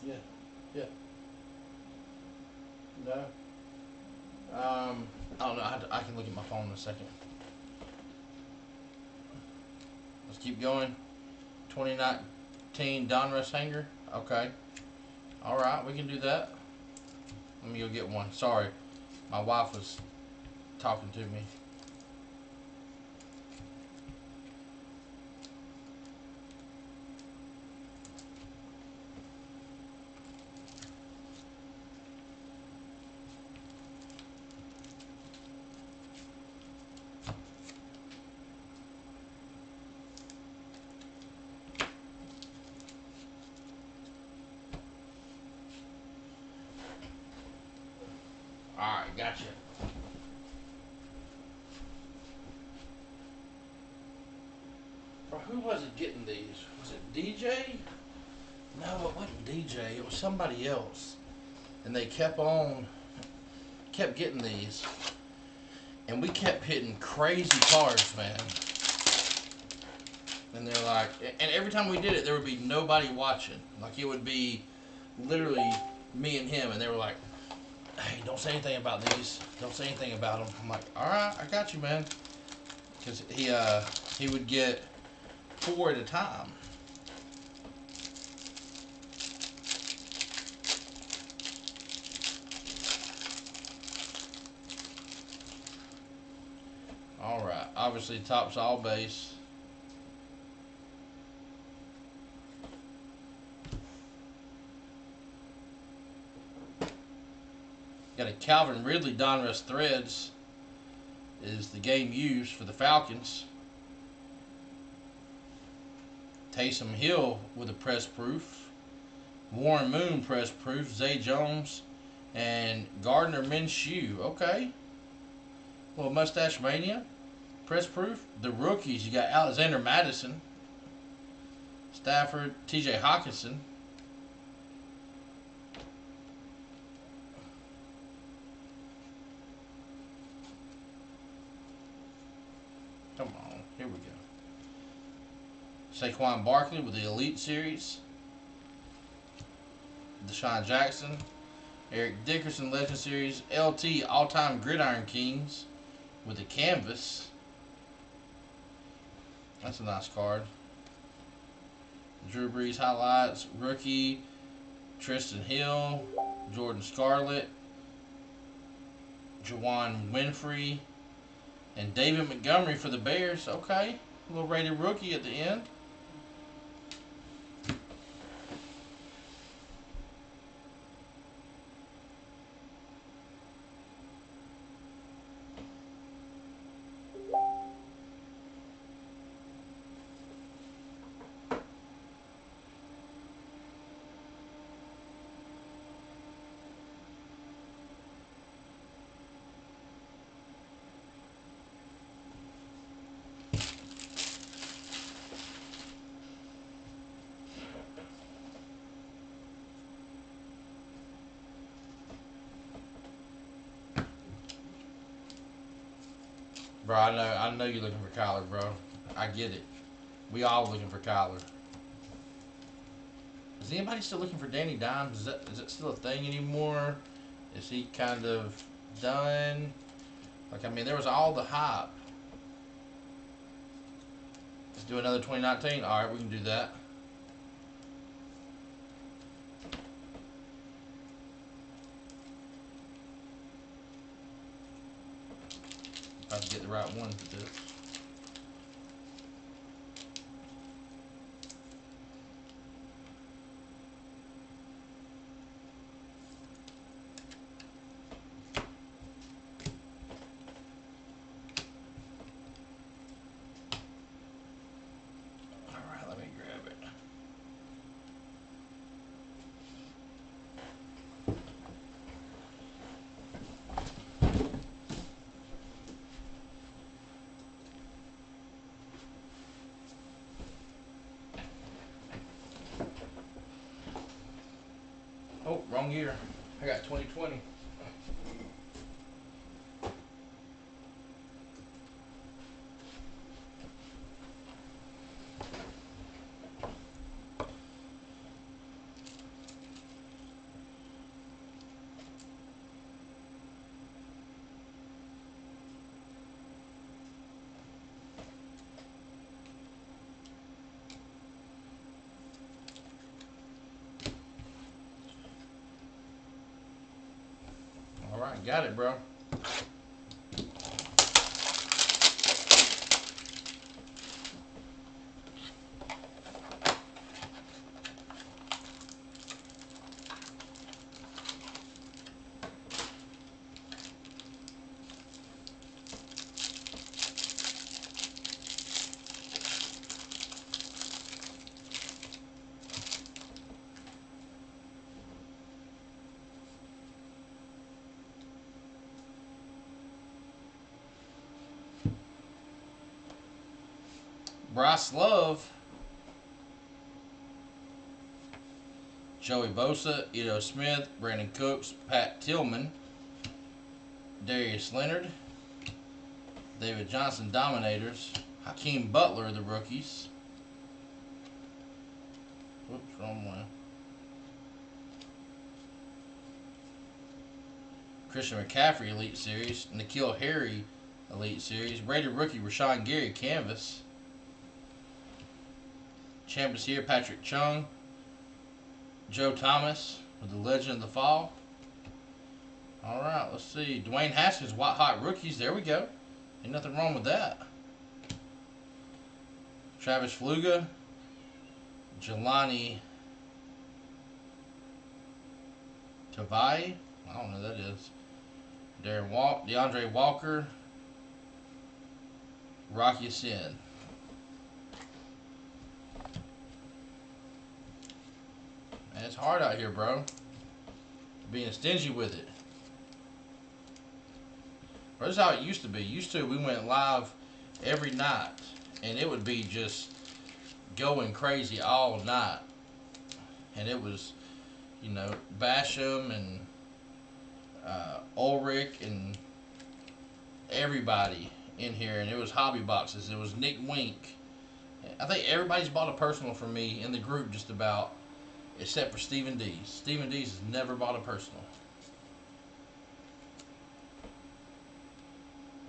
Yeah. Yeah. No. I don't know. I can look at my phone in a second. Let's keep going. 2019 Donruss hanger. Okay. All right, we can do that. Let me go get one. Sorry, my wife was talking to me. All right, gotcha. Bro, who was it getting these? Was it DJ? No, it wasn't DJ. It was somebody else. And they kept getting these, and we kept hitting crazy cards, man. And they're like, and every time we did it, there would be nobody watching. Like it would be literally me and him, and they were like, "Hey, don't say anything about these. Don't say anything about them." I'm like, "All right, I got you, man." Because he would get 4 at a time. All right, obviously tops all base. Got a Calvin Ridley Donruss Threads is the game used for the Falcons. Taysom Hill with a press proof. Warren Moon press proof. Zay Jones and Gardner Minshew. Okay. Well, Mustache Mania. Press proof. The rookies, you got Alexander Madison, Stafford, TJ Hawkinson. Come on, here we go. Saquon Barkley with the Elite Series. Deshaun Jackson, Eric Dickerson Legend Series, LT All Time Gridiron Kings with the canvas. That's a nice card. Drew Brees highlights, rookie, Tristan Hill, Jordan Scarlett, Juwan Winfrey, and David Montgomery for the Bears. Okay, a little rated rookie at the end. Bro, I know you're looking for Kyler, bro. I get it. We all looking for Kyler. Is anybody still looking for Danny Dimes? Is that still a thing anymore? Is he kind of done? Like, I mean, there was all the hype. Let's do another 2019. All right, we can do that. I have to get the right one for this. All right, let me grab it. Oh, wrong year. I got 2020. Got it, bro. Bryce Love, Joey Bosa, Ito Smith, Brandon Cooks, Pat Tillman, Darius Leonard, David Johnson Dominators, Hakeem Butler, the rookies. Whoops, wrong one. Christian McCaffrey Elite Series, N'Keal Harry Elite Series, rated rookie Rashawn Gary Canvas, Champions here Patrick Chung, Joe Thomas with the Legend of the Fall. Alright, let's see. Dwayne Haskins, White Hot Rookies. There we go. Ain't nothing wrong with that. Travis Fluga, Jelani Tavai. I don't know who that is. DeAndre Walker, Rocky Sin. Man, it's hard out here, bro. Being stingy with it. But this is how it used to be. Used to, we went live every night, and it would be just going crazy all night. And it was, you know, Basham and Ulrich and everybody in here, and it was hobby boxes. It was Nick Wink. I think everybody's bought a personal from me in the group just about, except for Stephen Dees. Stephen Dees has never bought a personal.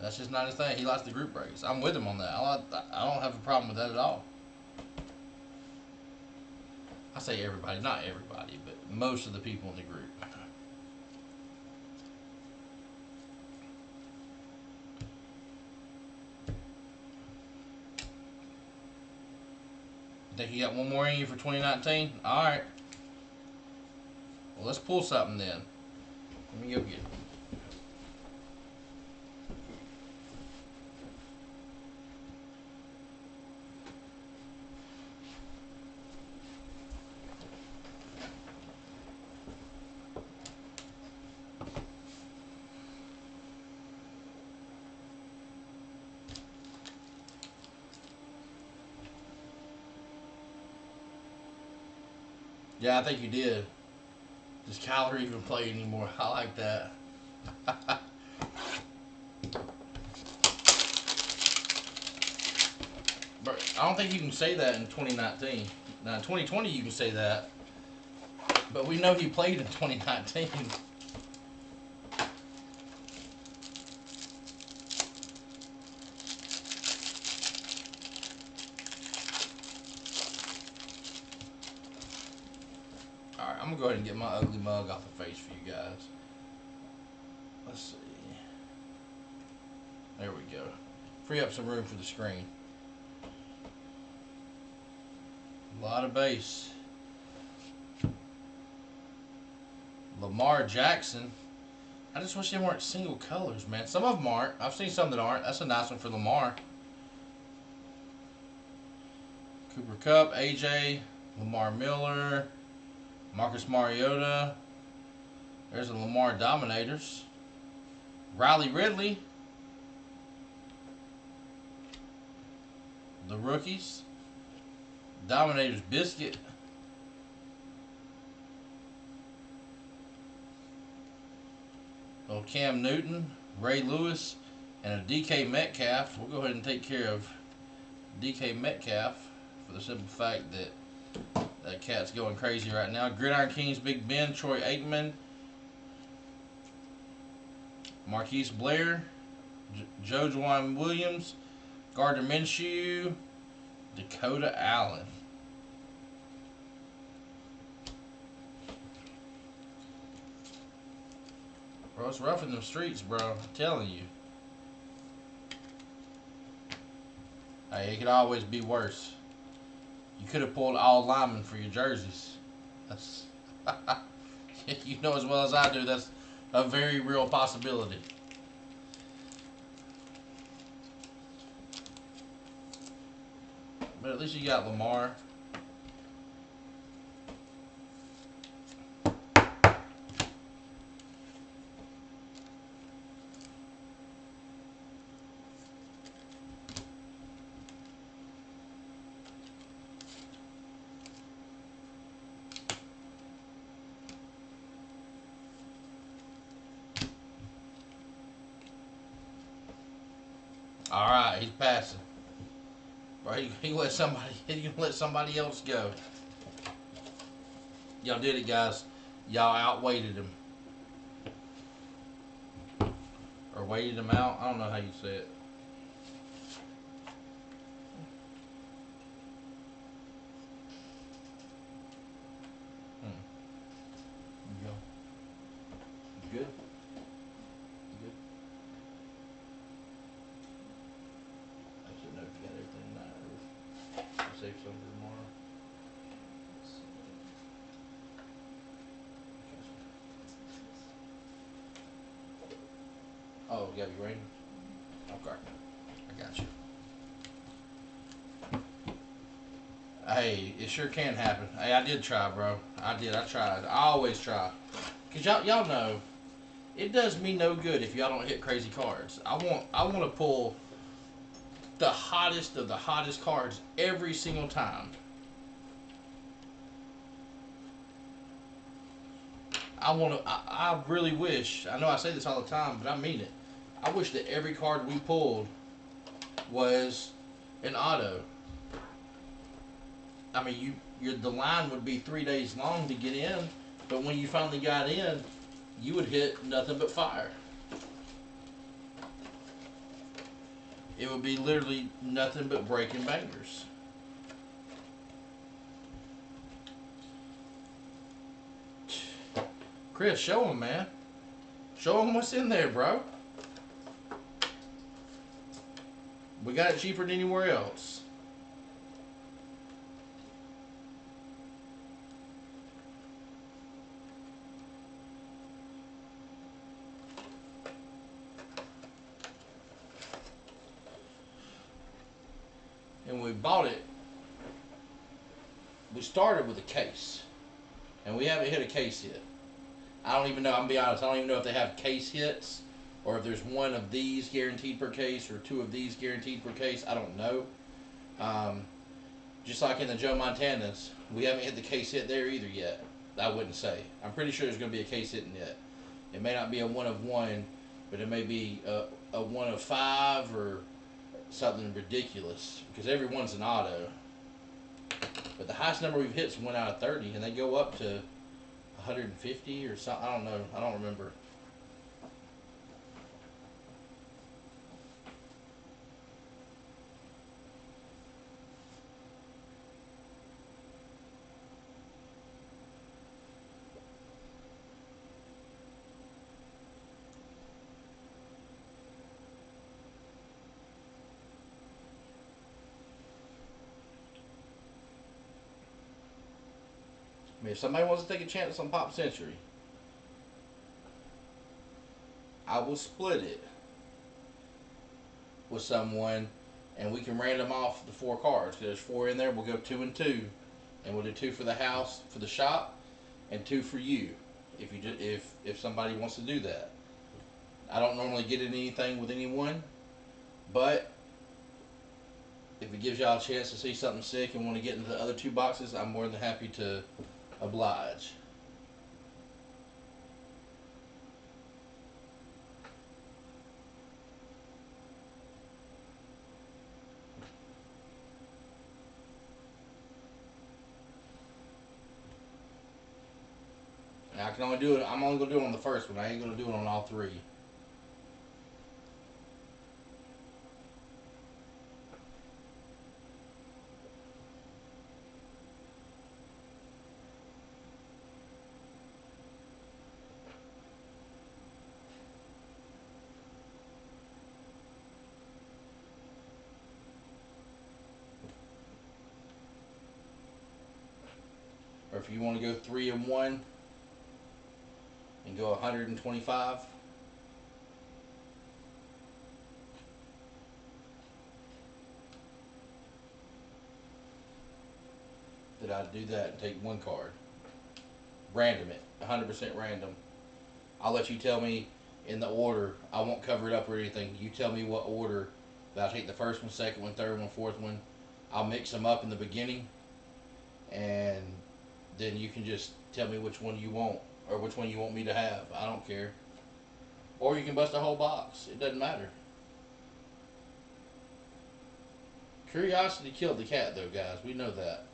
That's just not his thing. He likes the group breaks. I'm with him on that. I don't have a problem with that at all. I say everybody, not everybody, but most of the people in the group. Think you got one more in you for 2019? Alright. Well, let's pull something then. Let me go get it. Yeah, I think you did. Does Kyler even play anymore? I like that. But I don't think you can say that in 2019. Now, in 2020 you can say that. But we know he played in 2019. Alright, I'm going to go ahead and get my ugly mug off the face for you guys. Let's see. There we go. Free up some room for the screen. A lot of base. Lamar Jackson. I just wish they weren't single colors, man. Some of them aren't. I've seen some that aren't. That's a nice one for Lamar. Cooper Kupp, AJ, Lamar Miller, Marcus Mariota. There's the Lamar Dominators. Riley Ridley. The rookies. Dominators Biscuit. Little Cam Newton, Ray Lewis, and a DK Metcalf. We'll go ahead and take care of DK Metcalf for the simple fact that that cat's going crazy right now. Gridiron Kings, Big Ben, Troy Aikman, Marquise Blair, Joe Juwan Williams, Gardner Minshew, Dakota Allen. Bro, it's rough in the streets, bro. I'm telling you. Hey, it could always be worse. You could have pulled all linemen for your jerseys. That's you know as well as I do. That's a very real possibility. But at least you got Lamar. All right, he's passing. Bro, he let somebody he can let somebody else go. Y'all did it, guys. Y'all outweighted him or weighted him out. I don't know how you say it. Hmm. You go. You good? You good? I should know if you got everything in there. Save some for tomorrow. Oh, you got your ring? Okay. I got you. Hey, it sure can happen. Hey, I did try, bro. I did. I tried. I always try. Cause y'all know it does me no good if y'all don't hit crazy cards. I want to pull the hottest of the hottest cards every single time. I really wish. I know I say this all the time, but I mean it. I wish that every card we pulled was an auto. I mean, the line would be 3 days long to get in, but when you finally got in, you would hit nothing but fire. It would be literally nothing but breaking bangers. Chris, show them, man. Show them what's in there, bro. We got it cheaper than anywhere else. And when we bought it, we started with a case. And we haven't hit a case yet. I don't even know, I'm gonna be honest, I don't even know if they have case hits or if there's one of these guaranteed per case or two of these guaranteed per case. I don't know. Um, just like in the Joe Montanas, we haven't hit the case hit there either yet. I wouldn't say. I'm pretty sure there's going to be a case hit in it. It may not be a one of one, but it may be a one of five or something ridiculous because every one's an auto. But the highest number we've hit is 1 out of 30, and they go up to 150 or something. I don't know. I don't remember. I mean, if somebody wants to take a chance on Pop Century, I will split it with someone, and we can random off the 4 cards. There's 4 in there. We'll go 2 and 2, and we'll do 2 for the house, for the shop, and 2 for you. If somebody wants to do that, I don't normally get in anything with anyone, but if it gives y'all a chance to see something sick and want to get into the other 2 boxes, I'm more than happy to oblige. Now I can only do it. I'm only gonna do it on the first one. I ain't gonna do it on all 3. or if you want to go 3-1 and go 125. That I'd do that and take one card, random it, 100% random. I'll let you tell me in the order. I won't cover it up or anything. You tell me what order. That I'll take the first one, second one, third one, fourth one. I'll mix them up in the beginning, and then you can just tell me which one you want or which one you want me to have. I don't care. Or you can bust a whole box. It doesn't matter. Curiosity killed the cat, though, guys. We know that.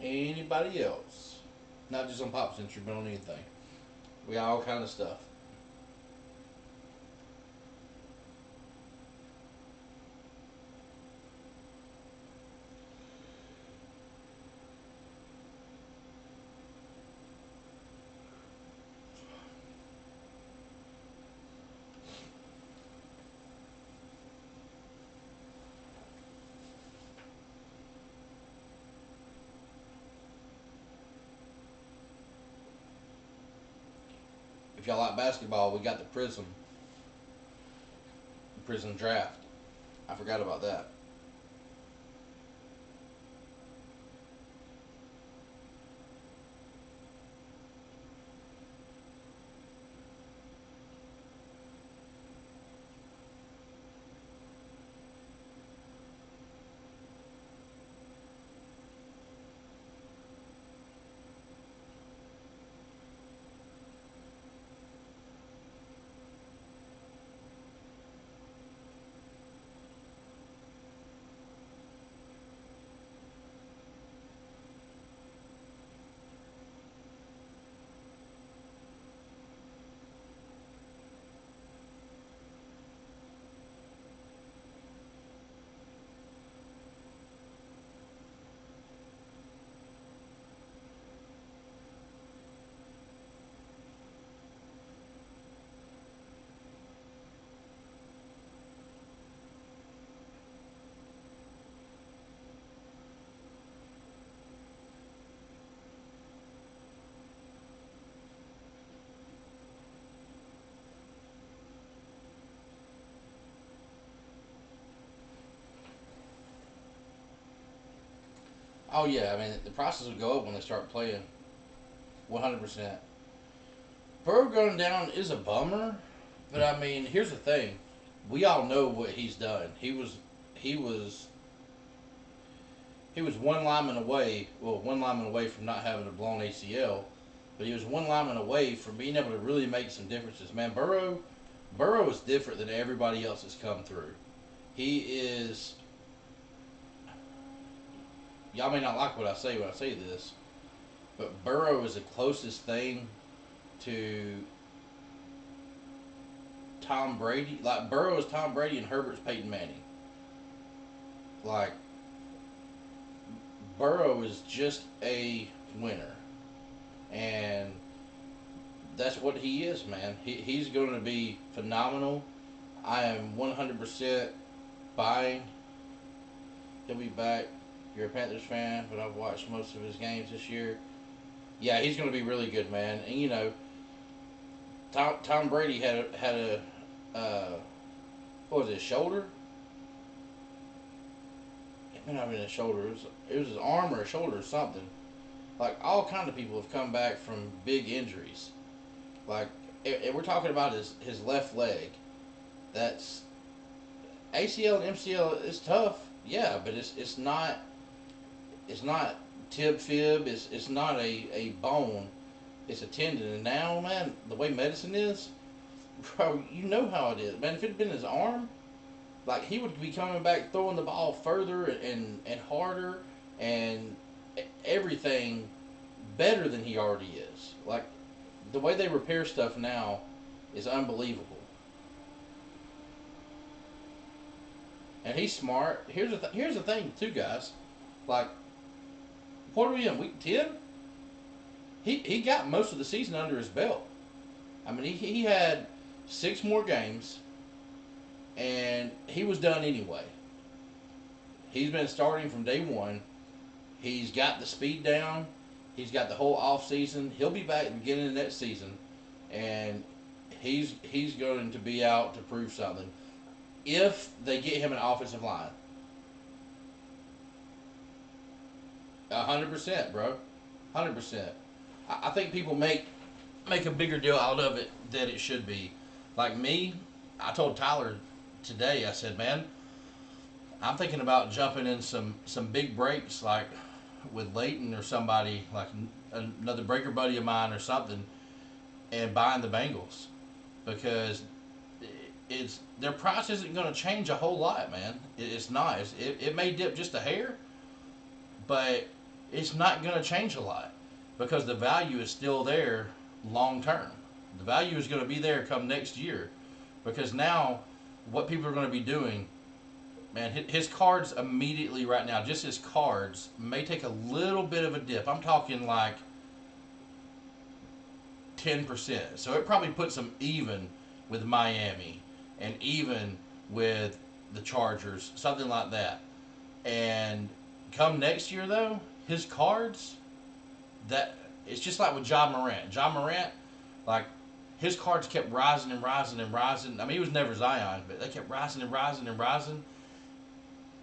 Anybody else? Not just on Pop Century, but on anything. We got all kind of stuff. If y'all like basketball, we got the Prism draft. I forgot about that. Oh yeah, I mean the prices will go up when they start playing. 100%. Burrow going down is a bummer, but I mean here's the thing: we all know what he's done. He was he was one lineman away. Well, one lineman away from not having a blown ACL, but he was one lineman away from being able to really make some differences. Man, Burrow is different than everybody else that's come through. He is. Y'all may not like what I say when I say this, but Burrow is the closest thing to Tom Brady. Like Burrow is Tom Brady and Herbert's Peyton Manning. Like Burrow is just a winner, and that's what he is, man. He's going to be phenomenal. I am 100% buying. He'll be back. You're a Panthers fan, but I've watched most of his games this year. Yeah, he's going to be really good, man. And you know, Tom Brady had a what was it, shoulder? It may not have been a shoulder. It was his arm or a shoulder or something. Like all kind of people have come back from big injuries. Like and we're talking about his left leg. That's ACL and MCL is tough, yeah, but it's not tib fib. It's not a bone. It's a tendon. And now, man, the way medicine is, bro, you know how it is, man. If it had been his arm, like he would be coming back throwing the ball further and harder and everything better than he already is. Like the way they repair stuff now is unbelievable. And he's smart. Here's the thing too, guys. Like what are we in week 10? He got most of the season under his belt. I mean, he had 6 more games, and he was done anyway. He's been starting from day one. He's got the speed down. He's got the whole off season. He'll be back at the beginning of next season, and he's going to be out to prove something. If they get him an offensive line, 100%, bro, 100%. I think people make a bigger deal out of it than it should be. Like me, I told Tyler today. I said, man, I'm thinking about jumping in some big breaks, like with Leighton or somebody, like another breaker buddy of mine or something, and buying the Bengals because it's their price isn't going to change a whole lot, man. It's not. It may dip just a hair, but it's not going to change a lot because the value is still there long term. The value is going to be there come next year because now what people are going to be doing, man, his cards immediately right now, just his cards may take a little bit of a dip. I'm talking like 10%. So it probably puts him even with Miami and even with the Chargers, something like that. And come next year, though, his cards, that it's just like with John Morant. John Morant, like his cards kept rising and rising and rising. I mean, he was never Zion, but they kept rising and rising and rising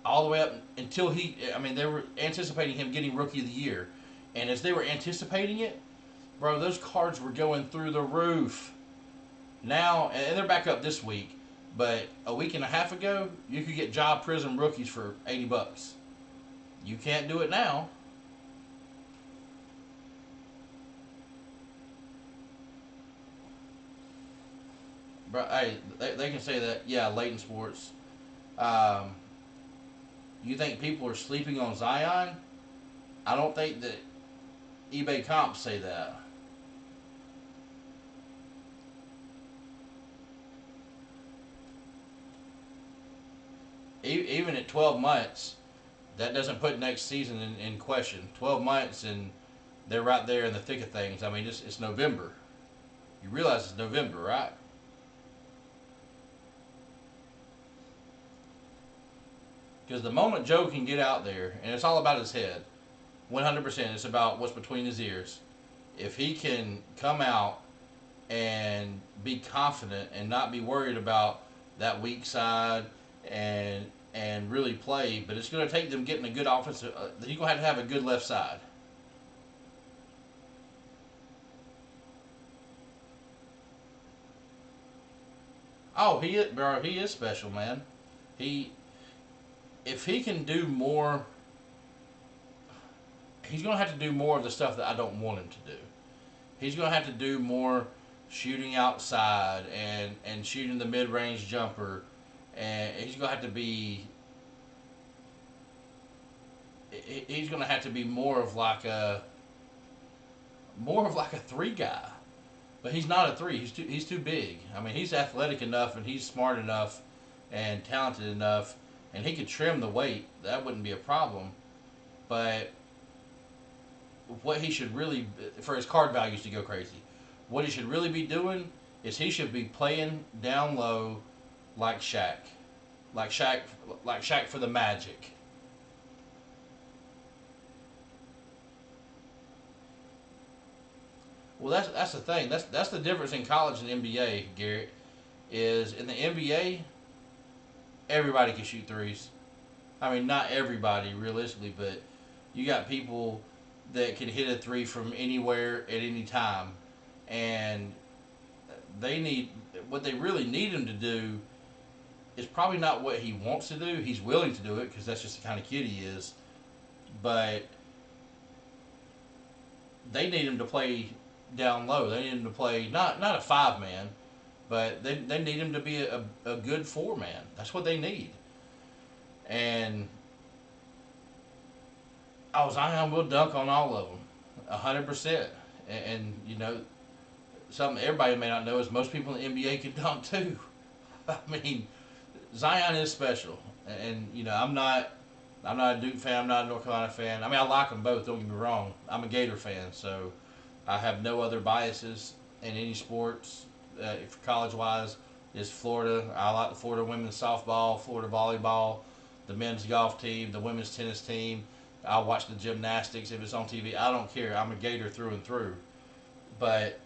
all the way up until he. I mean, they were anticipating him getting Rookie of the Year, and as they were anticipating it, bro, those cards were going through the roof. Now, and they're back up this week, but a week and a half ago, you could get Job Prism rookies for $80. You can't do it now. But hey, they can say that. Yeah, Leighton Sports. Um, you think people are sleeping on Zion? I don't think that eBay comps say that. Even at 12 months, that doesn't put next season in question. 12 months and they're right there in the thick of things. I mean, it's November. You realize it's November, right? Because the moment Joe can get out there, and it's all about his head, 100%, it's about what's between his ears. If he can come out and be confident and not be worried about that weak side and really play, but it's going to take them getting a good offensive. He's going to have a good left side. Oh, he is, bro. He is special, man. He if he can do more, he's going to have to do more of the stuff that I don't want him to do. He's going to have to do more shooting outside and shooting the mid range jumper, and he's going to have to be more of like a three guy. But he's not a three. He's too big. I mean, he's athletic enough and he's smart enough and talented enough, and he could trim the weight. That wouldn't be a problem. But what he should really, for his card values to go crazy, what he should really be doing is he should be playing down low like Shaq, like Shaq, like Shaq for the Magic. Well, that's the thing. That's the difference in college and NBA, Garrett. Is in the NBA, everybody can shoot threes. I mean, not everybody realistically, but you got people that can hit a three from anywhere at any time, and they need what they really need him to do is probably not what he wants to do. He's willing to do it because that's just the kind of kid he is. But they need him to play down low. They need him to play not a 5 man, but they need him to be a good 4 man. That's what they need. And Zion will dunk on all of them, 100%. And you know, something everybody may not know is most people in the NBA can dunk too. I mean, Zion is special, and you know, I'm not a Duke fan. I'm not a North Carolina fan. I mean, I like them both. Don't get me wrong. I'm a Gator fan, so I have no other biases in any sports. If college wise, is Florida. I like the Florida women's softball, Florida volleyball, the men's golf team, the women's tennis team. I watch the gymnastics if it's on TV. I don't care. I'm a Gator through and through. But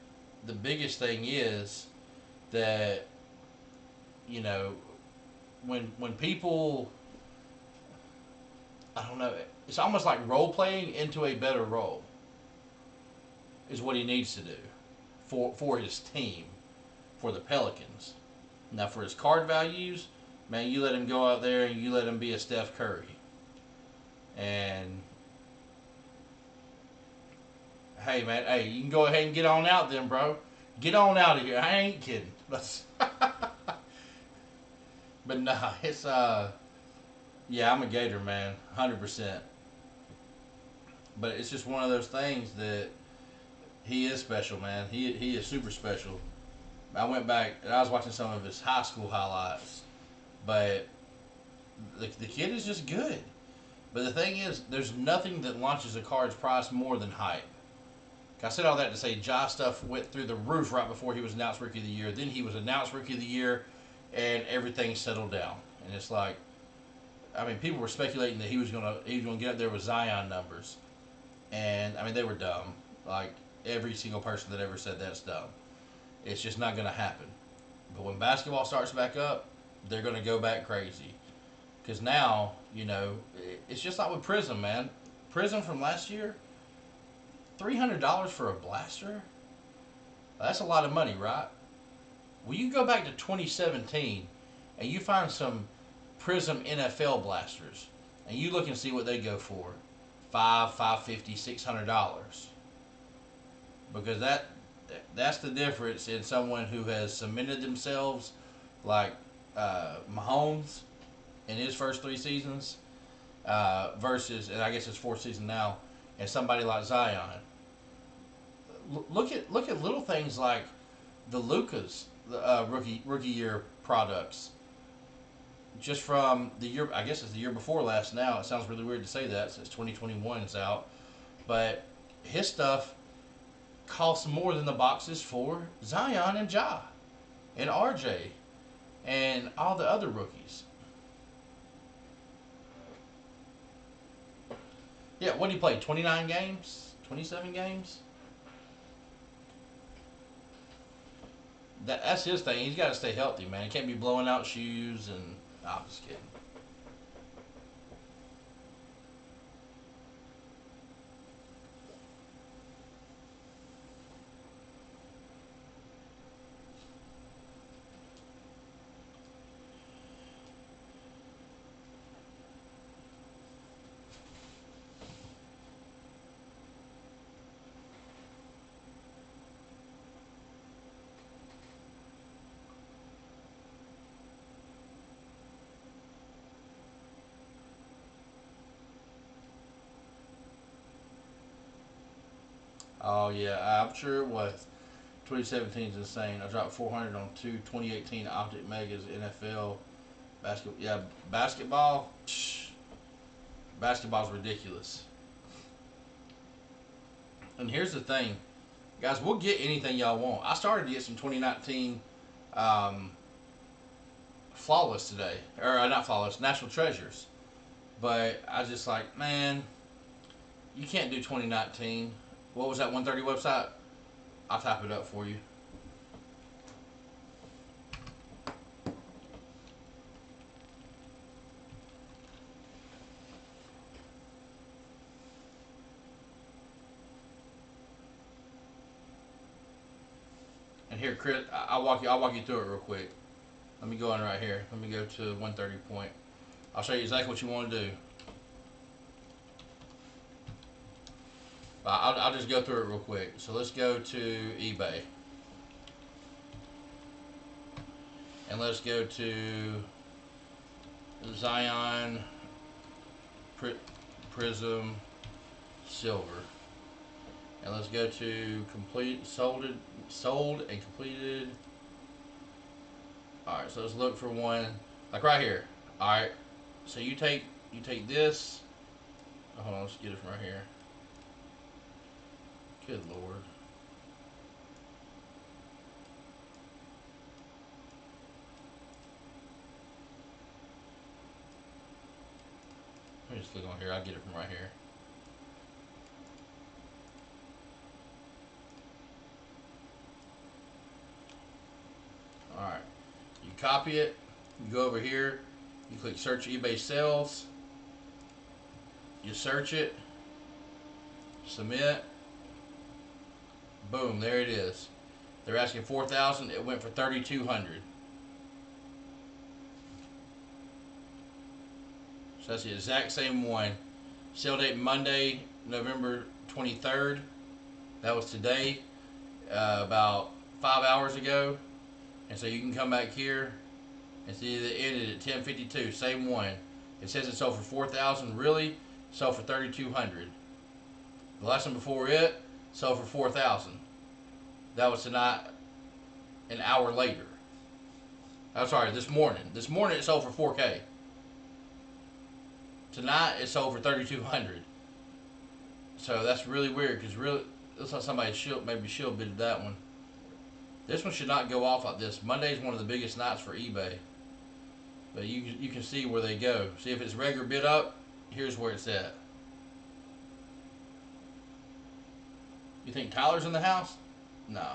the biggest thing is that you know when people, I don't know, it's almost like role playing into a better role is what he needs to do for his team, for the Pelicans. Now for his card values, man, you let him go out there and you let him be a Steph Curry. And hey man, hey, you can go ahead and get on out then, bro. Get on out of here. I ain't kidding. But nah, it's yeah, I'm a Gator man, 100%. But it's just one of those things that he is special, man. He is super special. I went back and I was watching some of his high school highlights, but the kid is just good. But the thing is, there's nothing that launches a card's price more than hype. I said all that to say Ja stuff went through the roof right before he was announced Rookie of the Year. Then he was announced Rookie of the Year, and everything settled down. And it's like, I mean, people were speculating that he was gonna get up there with Zion numbers, and I mean they were dumb. Like every single person that ever said that's dumb. It's just not gonna happen. But when basketball starts back up, they're gonna go back crazy. Because now, you know, it's just like with Prism, man. Prism from last year, $300 for a blaster? That's a lot of money, right? Well, you go back to 2017 and you find some Prism NFL blasters, and you look and see what they go for. $550, $600. Because that's the difference in someone who has cemented themselves like Mahomes in his first 3 seasons versus, and I guess it's 4th season now, and somebody like Zion. Look at little things like the Luka's rookie year products. Just from the year, I guess it's the year before last now. It sounds really weird to say that since 2021 is out, but his stuff costs more than the boxes for Zion and Ja and RJ and all the other rookies. Yeah, what did he play? 29 games? 27 games? That's his thing. He's got to stay healthy, man. He can't be blowing out shoes and... Nah, I'm just kidding. Oh, yeah, I'm sure it was. 2017 is insane. I dropped 400 on two 2018 Optic Megas NFL basketball. Yeah, basketball. Basketball's ridiculous. And here's the thing, guys. We'll get anything y'all want. I started to get some 2019 um, flawless today, or not flawless, national treasures. But I just like, man, you can't do 2019. What was that 130 website? I'll type it up for you. And here, Chris, I'll walk you through it real quick. Let me go in right here. Let me go to 130 point. I'll show you exactly what you want to do. I'll just go through it real quick. So let's go to eBay. And let's go to Zion Prism Silver. And let's go to sold and completed. Alright, so let's look for one like right here. Alright. So you take this. Oh, hold on, let's get it from right here. Good Lord. Let me just click on here. I'll get it from right here. Alright. You copy it. You go over here. You click search eBay sales. You search it. Submit. Boom, there it is. They're asking 4,000. It went for 3,200. So that's the exact same one. Sale date Monday, November 23rd. That was today, about 5 hours ago. And so you can come back here and see that it ended at 10:52. Same one. It says it sold for 4,000. Really, sold for 3,200. The last one before it sold for 4,000. That was tonight, an hour later. I'm sorry, this morning. This morning it sold for 4K. Tonight it sold for 3,200. So that's really weird because really looks like somebody maybe shield bidded that one. This one should not go off like this. Monday is one of the biggest nights for eBay. But you can see where they go. See if it's regular bid up. Here's where it's at. You think Tyler's in the house? No.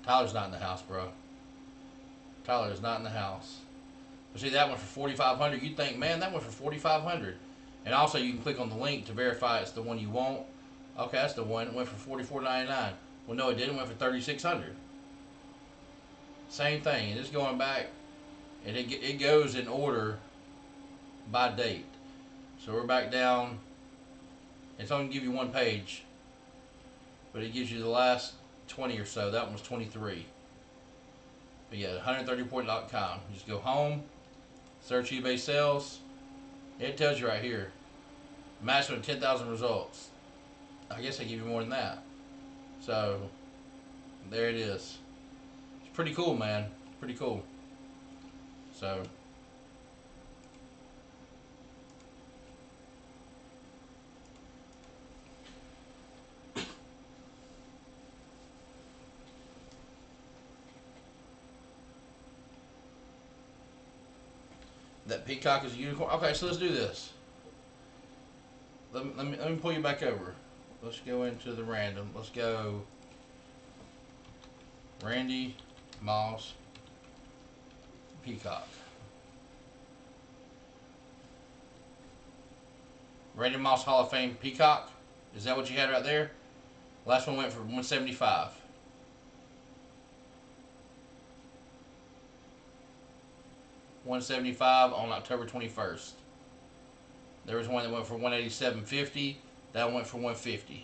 Tyler's not in the house, bro. Tyler is not in the house. But see that one for 4,500. You'd think, man, that one for 4,500. And also you can click on the link to verify it's the one you want. Okay, that's the one. It went for $44.99. Well, no, it didn't. It went for 3,600. Same thing. And it's going back, and it goes in order by date. So we're back down. It's only going to give you one page, but it gives you the last 20 or so. That one was 23. But yeah, 130point.com. You just go home, search eBay sales. It tells you right here, maximum 10,000 results. I guess they give you more than that. So there it is. It's pretty cool, man. Pretty cool. So that peacock is a unicorn. Okay, so let's do this. Let me pull you back over. Let's go into the random. Let's go Randy Moss Peacock. Randy Moss Hall of Fame Peacock. Is that what you had right there? Last one went for 175. $175 on October 21st. There was one that went for $187.50. That one went for $150.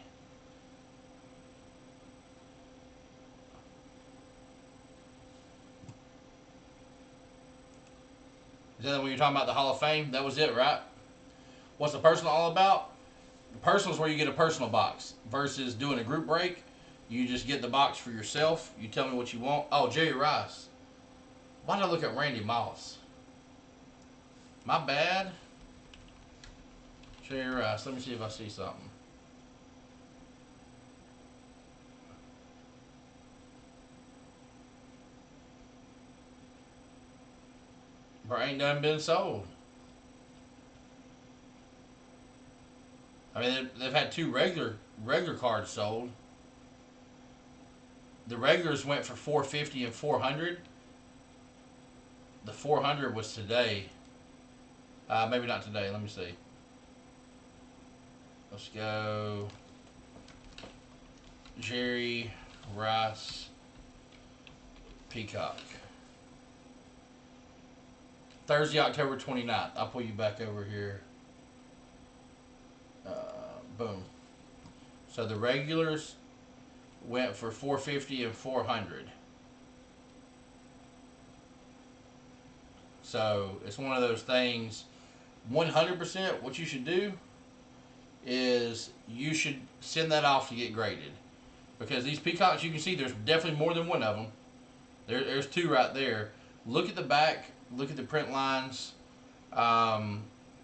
Is that when you're talking about the Hall of Fame? That was it, right? What's the personal all about? The personal is where you get a personal box versus doing a group break. You just get the box for yourself. You tell me what you want. Oh, Jerry Rice. Why did I look at Randy Moss? My bad. Jerry Rice. Let me see if I see something. Bro, ain't done been sold. I mean, they've had two regular cards sold. The regulars went for $450 and $400. The 400 was today. Maybe not today. Let me see. Let's go. Jerry Rice Peacock. Thursday, October 29th. I'll pull you back over here. Boom. So the regulars went for 450 and 400. So it's one of those things. 100%, what you should do is you should send that off to get graded, because these peacocks, you can see there's definitely more than one of them. There's two right there. Look at the back. Look at the print lines.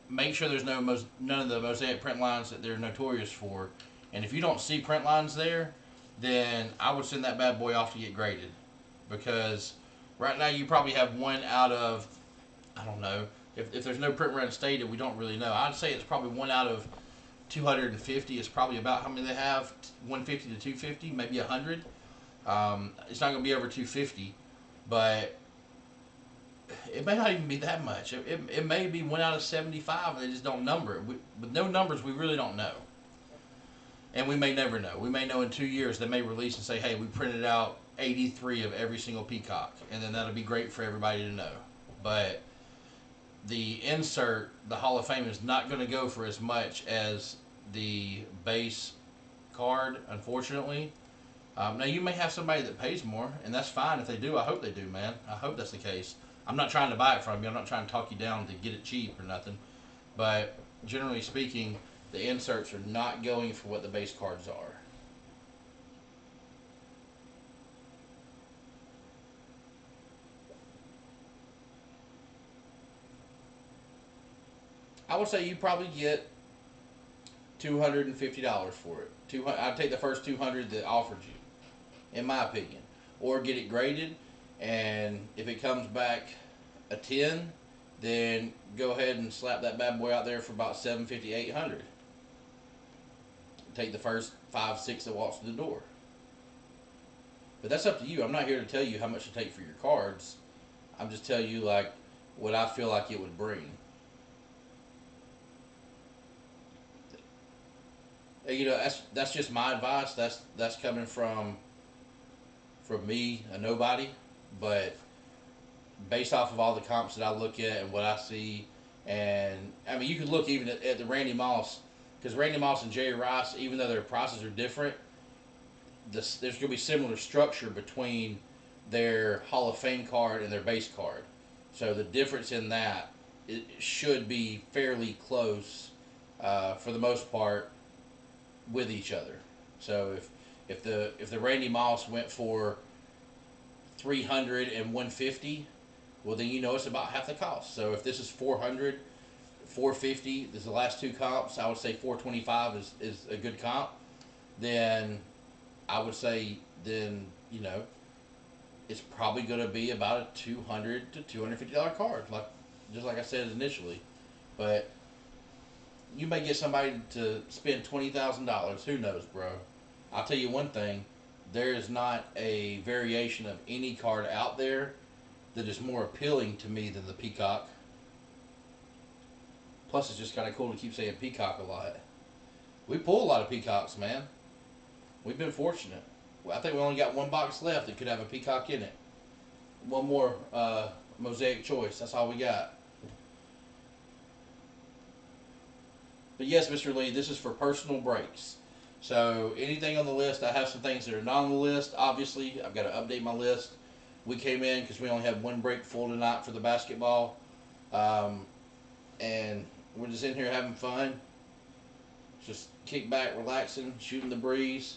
Make sure there's none of the mosaic print lines that they're notorious for. And if you don't see print lines there, then I would send that bad boy off to get graded, because right now you probably have one out of, I don't know, if there's no print run stated, we don't really know. I'd say it's probably one out of 250 is probably about how many they have. 150 to 250, maybe 100. It's not going to be over 250, but it may not even be that much. It may be 1 out of 75, and they just don't number it. With no numbers, we really don't know. And we may never know. We may know in 2 years they may release and say, hey, we printed out 83 of every single peacock, and then that'll be great for everybody to know. But the insert, the Hall of Fame, is not going to go for as much as the base card, unfortunately. Now, you may have somebody that pays more, and that's fine if they do. I hope they do, man. I hope that's the case. I'm not trying to buy it from you. I'm not trying to talk you down to get it cheap or nothing. But generally speaking, the inserts are not going for what the base cards are. I would say you probably get $250 for it. I'd take the first 200 that offered you, in my opinion, or get it graded. And if it comes back a 10, then go ahead and slap that bad boy out there for about 750, 800. Take the first 5, 6 that walks through the door. But that's up to you. I'm not here to tell you how much to take for your cards. I'm just telling you like what I feel like it would bring. You know, that's just my advice. That's coming from me, a nobody, but based off of all the comps that I look at and what I see, and I mean, you could look even at the Randy Moss, because Randy Moss and Jerry Rice, even though their prices are different, there's going to be similar structure between their Hall of Fame card and their base card. So the difference in that, it should be fairly close for the most part with each other. So if the Randy Moss went for 300 and 150, well then you know it's about half the cost. So if this is 400, 450, this is the last two comps, I would say 425 is a good comp. Then I would say then, you know, it's probably going to be about a $200 to $250 card, like just like I said initially. But you may get somebody to spend $20,000. Who knows, bro? I'll tell you one thing: there is not a variation of any card out there that is more appealing to me than the Peacock. Plus, it's just kind of cool to keep saying Peacock a lot. We pull a lot of Peacocks, man. We've been fortunate. Well, I think we only got one box left that could have a Peacock in it. One more mosaic choice. That's all we got. But yes, Mr. Lee, this is for personal breaks. So anything on the list, I have some things that are not on the list. Obviously, I've got to update my list. We came in because we only had one break full tonight for the basketball. And we're just in here having fun. Just kick back, relaxing, shooting the breeze,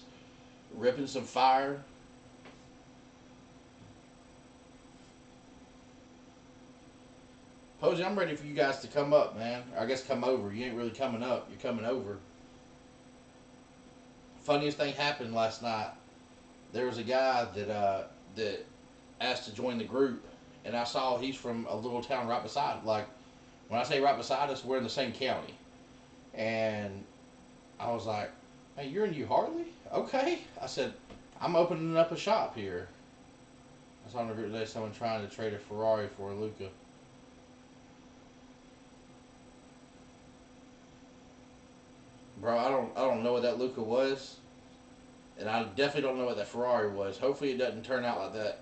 ripping some fire. Posey, I'm ready for you guys to come up, man. Or I guess come over. You ain't really coming up. You're coming over. Funniest thing happened last night. There was a guy that asked to join the group, and I saw he's from a little town right beside. Like, when I say right beside us, we're in the same county. And I was like, "Hey, you're in New Hartley? Okay." I said, "I'm opening up a shop here." I saw on the group today someone trying to trade a Ferrari for a Luca. Bro, I don't know what that Luca was, and I definitely don't know what that Ferrari was. Hopefully, it doesn't turn out like that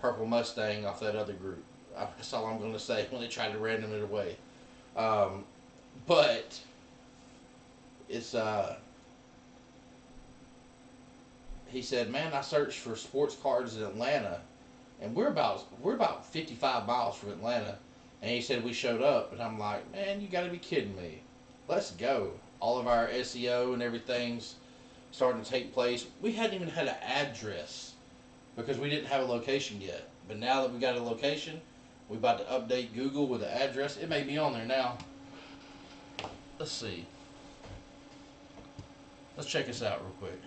purple Mustang off that other group. That's all I'm going to say when they try to random it away. Um, but it's he said, man, I searched for sports cars in Atlanta, and we're about 55 miles from Atlanta, and he said we showed up, and I'm like, man, you got to be kidding me. Let's go. All of our SEO and everything's starting to take place. We hadn't even had an address because we didn't have a location yet. But now that we got a location, we're about to update Google with the address. It may be on there now. Let's see. Let's check this out real quick.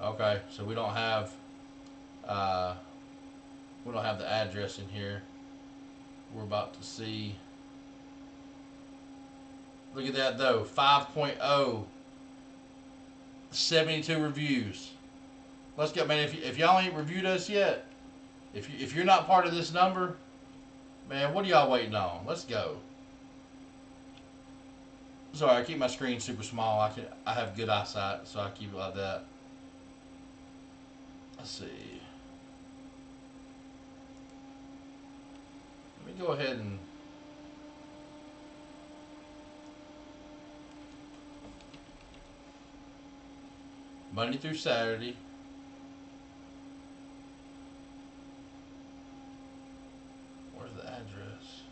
Okay, so uh, we don't have the address in here. We're about to see. Look at that though, 5.0, 72 reviews. Let's go, man. If y'all ain't reviewed us yet, if you're not part of this number, man, what are y'all waiting on? Let's go. Sorry, I keep my screen super small. I have good eyesight, so I keep it like that. Let's see. Let me go ahead and Monday through Saturday. Where's the address?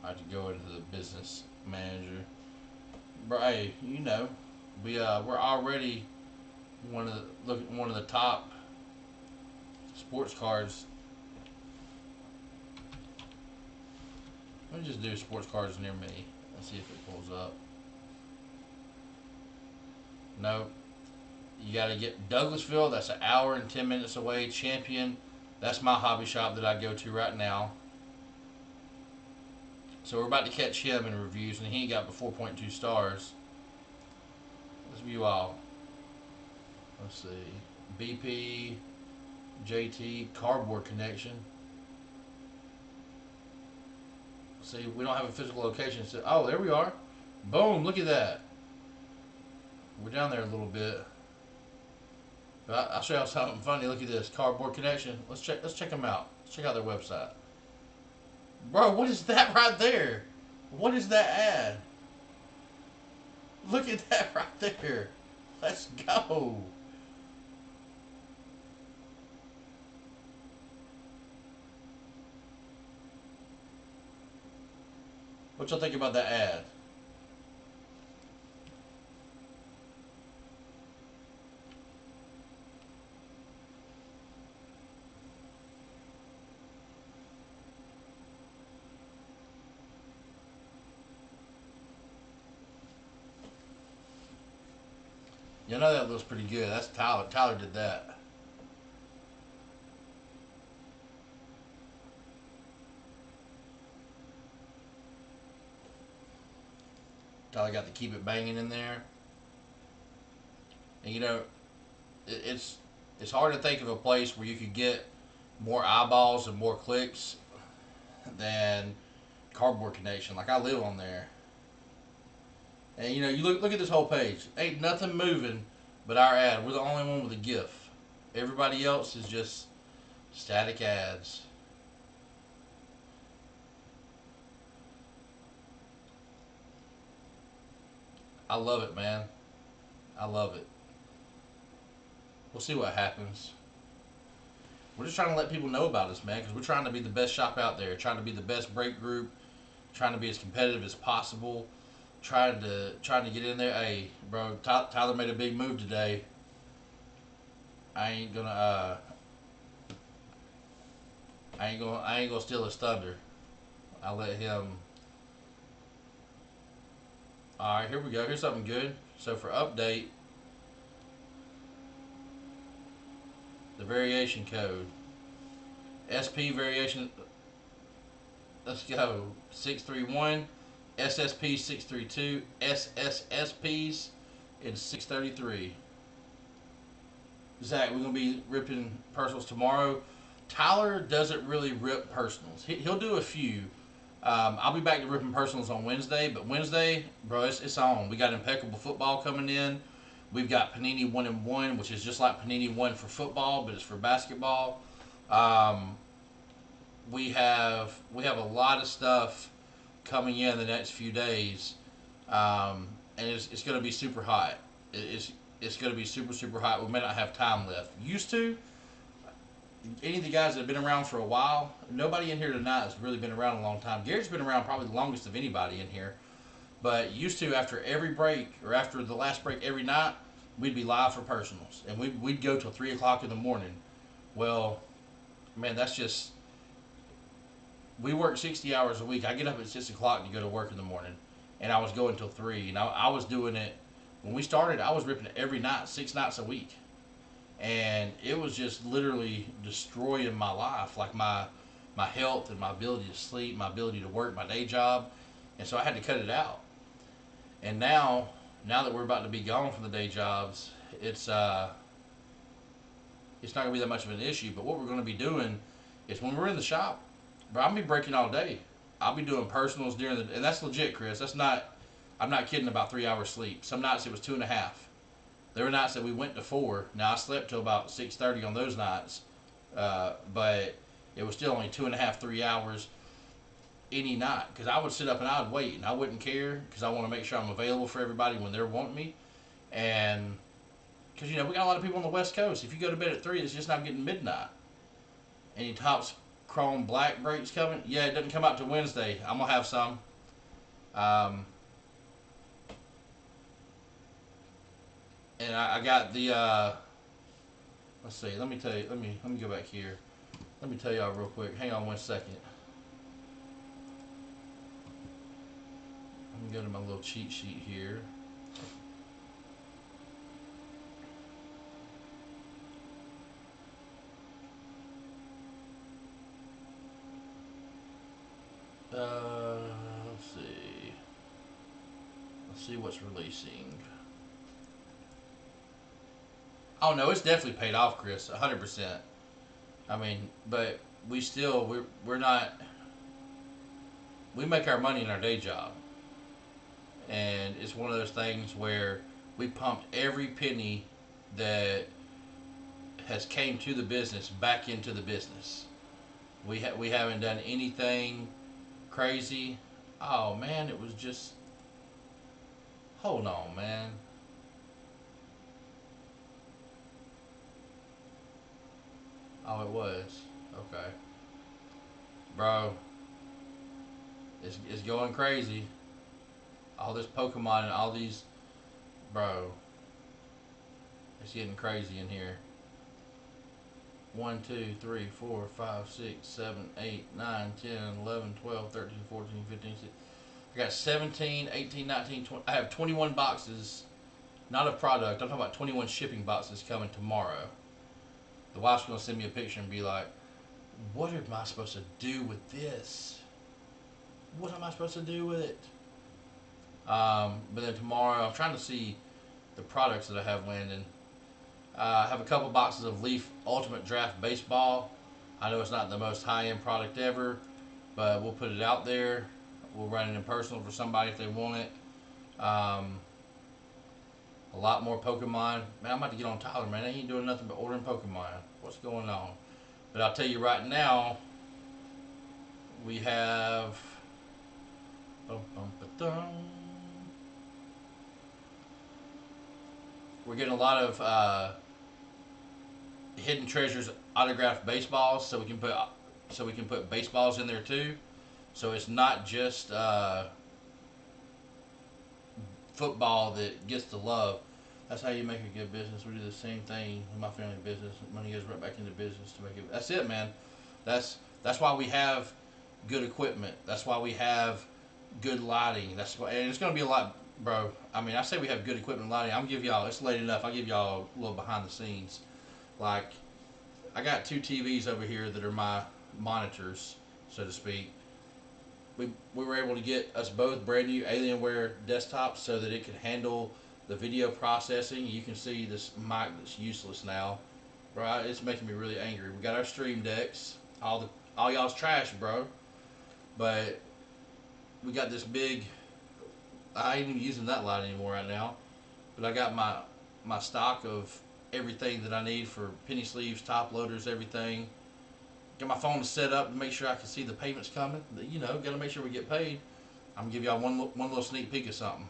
I have to go into the business manager. But hey, we're already one of the top sports cars. Let me just do sports cars near me and see if it pulls up. No, you got to get Douglasville. That's an hour and 10 minutes away. Champion. That's my hobby shop that I go to right now. So we're about to catch him in reviews, and he got 4.2 stars. Let's view all. Let's see. BP, JT, cardboard connection. See, we don't have a physical location. So, oh, there we are. Boom! Look at that. We're down there a little bit. But I'll show you something funny. Look at this cardboard connection. Let's check them out. Let's check out their website. Bro, what is that right there? What is that ad? Look at that right there. Let's go. What y'all think about that ad? You know that looks pretty good. That's Tyler. Tyler did that. Tyler got to keep it banging in there. And it's it's hard to think of a place where you could get more eyeballs and more clicks than Cardboard Connection. Like I live on there, and you look at this whole page. Ain't nothing moving but our ad. We're the only one with a GIF. Everybody else is just static ads. I love it, man. I love it. We'll see what happens. We're just trying to let people know about us, man, because we're trying to be the best shop out there, trying to be the best break group, trying to be as competitive as possible, trying to get in there. Hey, bro, Tyler made a big move today. I ain't gonna I ain't gonna steal his thunder. I'll let him. All right, here we go. Here's something good. So for update, the variation code, SP variation. Let's go. 631, SSP 632, SSSPs in 633. Zach, we're gonna be ripping personals tomorrow. Tyler doesn't really rip personals. He'll do a few. I'll be back to ripping personals on Wednesday, but Wednesday, bro, it's on. We got impeccable football coming in. We've got Panini 1-in-1, which is just like Panini 1 for football, but it's for basketball. Um, we have a lot of stuff coming in the next few days, and it's going to be super hot. It's going to be super super hot. We may not have time left. Used to, any of the guys that have been around for a while, nobody in here tonight has really been around a long time. Gary's been around probably the longest of anybody in here. But used to, after every break or after the last break every night, we'd be live for personals, and we'd go till 3 o'clock in the morning. Well, man, that's just we work 60 hours a week. I get up at 6 o'clock to go to work in the morning, and I was going till 3. And I was doing it when we started. I was ripping it every night, 6 nights a week, and it was just literally destroying my life, like my health and my ability to sleep, my ability to work my day job, and so I had to cut it out. And now that we're about to be gone from the day jobs, it's uh it's not gonna be that much of an issue. But what we're gonna be doing is when we're in the shop, bro, I'll be breaking all day. I'll be doing personals during the, and that's legit, Chris. That's not, I'm not kidding about 3 hours sleep. Some nights it was 2.5. There were nights that we went to 4. Now I slept till about 6:30 on those nights, but it was still only 2.5, 3 hours any night because I would sit up and I would wait and I wouldn't care because I want to make sure I'm available for everybody when they're wanting me, and because we got a lot of people on the West Coast. If you go to bed at 3, it's just not getting midnight. Any Tops Chrome Black breaks coming? Yeah, it doesn't come out to Wednesday. I'm gonna have some. Um, and I got the. Let's see. Let me tell you. Let me go back here. Let me tell y'all real quick. Hang on 1 second. Let me go to my little cheat sheet here. Let's see. Let's see what's releasing. Oh no, it's definitely paid off, Chris. 100%. I mean, but we're not. We make our money in our day job, and it's one of those things where we pumped every penny that has came to the business back into the business. We haven't done anything crazy. Oh man, it was just, hold on, man. Oh, it was okay, bro. It's going crazy. All this Pokemon and all these, bro. It's getting crazy in here. 1, 2, 3, 4, 5, 6, 7, 8, 9, 10, 11, 12, 13, 14, 15, 16. I got 17, 18, 19, 20. I have 21 boxes, not of product. I'm talking about 21 shipping boxes coming tomorrow. The wife's going to send me a picture and be like, what am I supposed to do with this? What am I supposed to do with it? But then tomorrow, I'm trying to see the products that I have landing. I have a couple boxes of Leaf Ultimate Draft Baseball. I know it's not the most high end product ever, but we'll put it out there. We'll run it in personal for somebody if they want it. A lot more Pokemon. Man, I'm about to get on Tyler, man. I ain't doing nothing but ordering Pokemon. What's going on? But I'll tell you right now, we have. Bum, bum, ba-dum. We're getting a lot of Hidden Treasures autographed baseballs, so we can put baseballs in there too. So it's not just football that gets the love. That's how you make a good business. We do the same thing in my family business. Money goes right back into business to make it. That's it, man. That's why we have good equipment. That's why we have good lighting. That's why, and it's going to be a lot. bro. I mean, I say we have good equipment lighting. I'm give y'all. It's late enough. I'll give y'all a little behind the scenes. Like, I got two TVs over here that are my monitors, so to speak. We were able to get us both brand new Alienware desktops so that it could handle the video processing. You can see this mic that's useless now, right? It's making me really angry. We got our Stream Decks, all y'all's trash, bro. But we got this big. I ain't even using that light anymore right now. But I got my stock of everything that I need for penny sleeves, top loaders, everything. Got my phone set up to make sure I can see the payments coming. You know, got to make sure we get paid. I'm gonna give y'all one little sneak peek of something.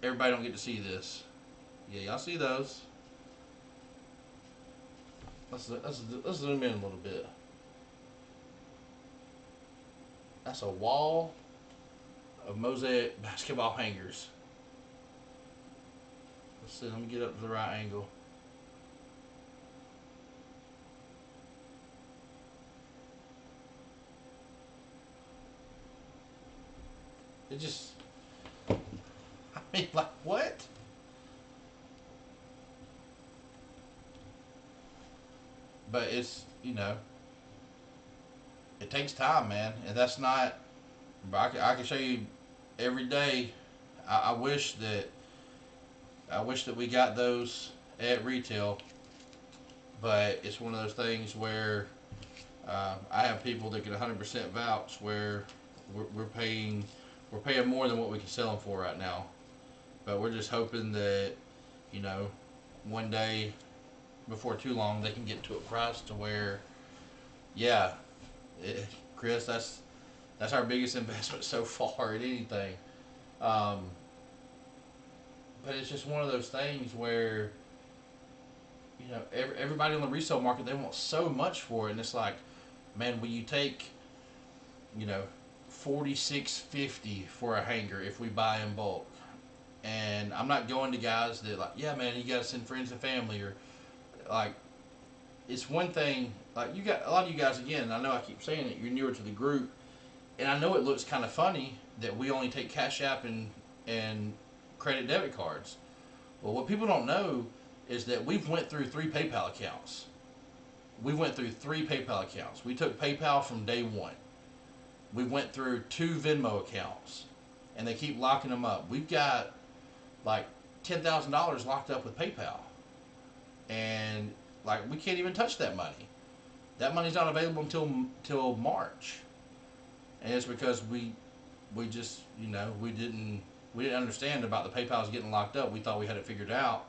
Everybody don't get to see this. Yeah, y'all see those? Let's zoom in a little bit. That's a wall of mosaic basketball hangers. Let's see. Let me get up to the right angle. It just. I mean, like what? But it's it takes time, man, and that's not. But I can show you every day. I wish that we got those at retail, but it's one of those things where I have people that can 100% vouch where we're paying more than what we can sell them for right now. But we're just hoping that you know one day before too long they can get to a price to where yeah, it, Chris, that's our biggest investment so far in anything. Um, but it's just one of those things where everybody on the resale market they want so much for it, and it's like, man, will you take you know 46.50 for a hanger if we buy in bulk? And I'm not going to guys that like, yeah, man, you got to send friends and family or like. It's one thing like you got a lot of you guys again. I know I keep saying it. You're newer to the group, and I know it looks kind of funny that we only take Cash App and credit debit cards. Well, what people don't know is that we've went through three PayPal accounts. We went through three PayPal accounts. We took PayPal from day one. We went through two Venmo accounts, and they keep locking them up. We've got like $10,000 locked up with PayPal, and like we can't even touch that money. That money's not available until March, and it's because we just we didn't understand about the PayPal's getting locked up. We thought we had it figured out,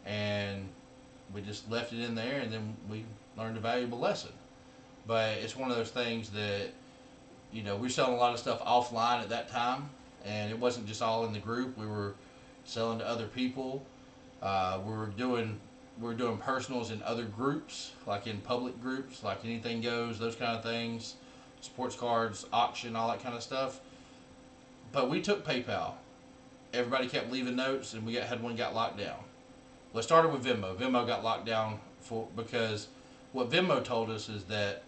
and we just left it in there, and then we learned a valuable lesson. But it's one of those things that we were selling a lot of stuff offline at that time, and it wasn't just all in the group. We were selling to other people. We were doing personals in other groups, like in public groups, like Anything Goes, those kind of things, sports cards, auction, all that kind of stuff. But we took PayPal. Everybody kept leaving notes, and had one got locked down. Well, it started with Venmo. Venmo got locked down because what Venmo told us is that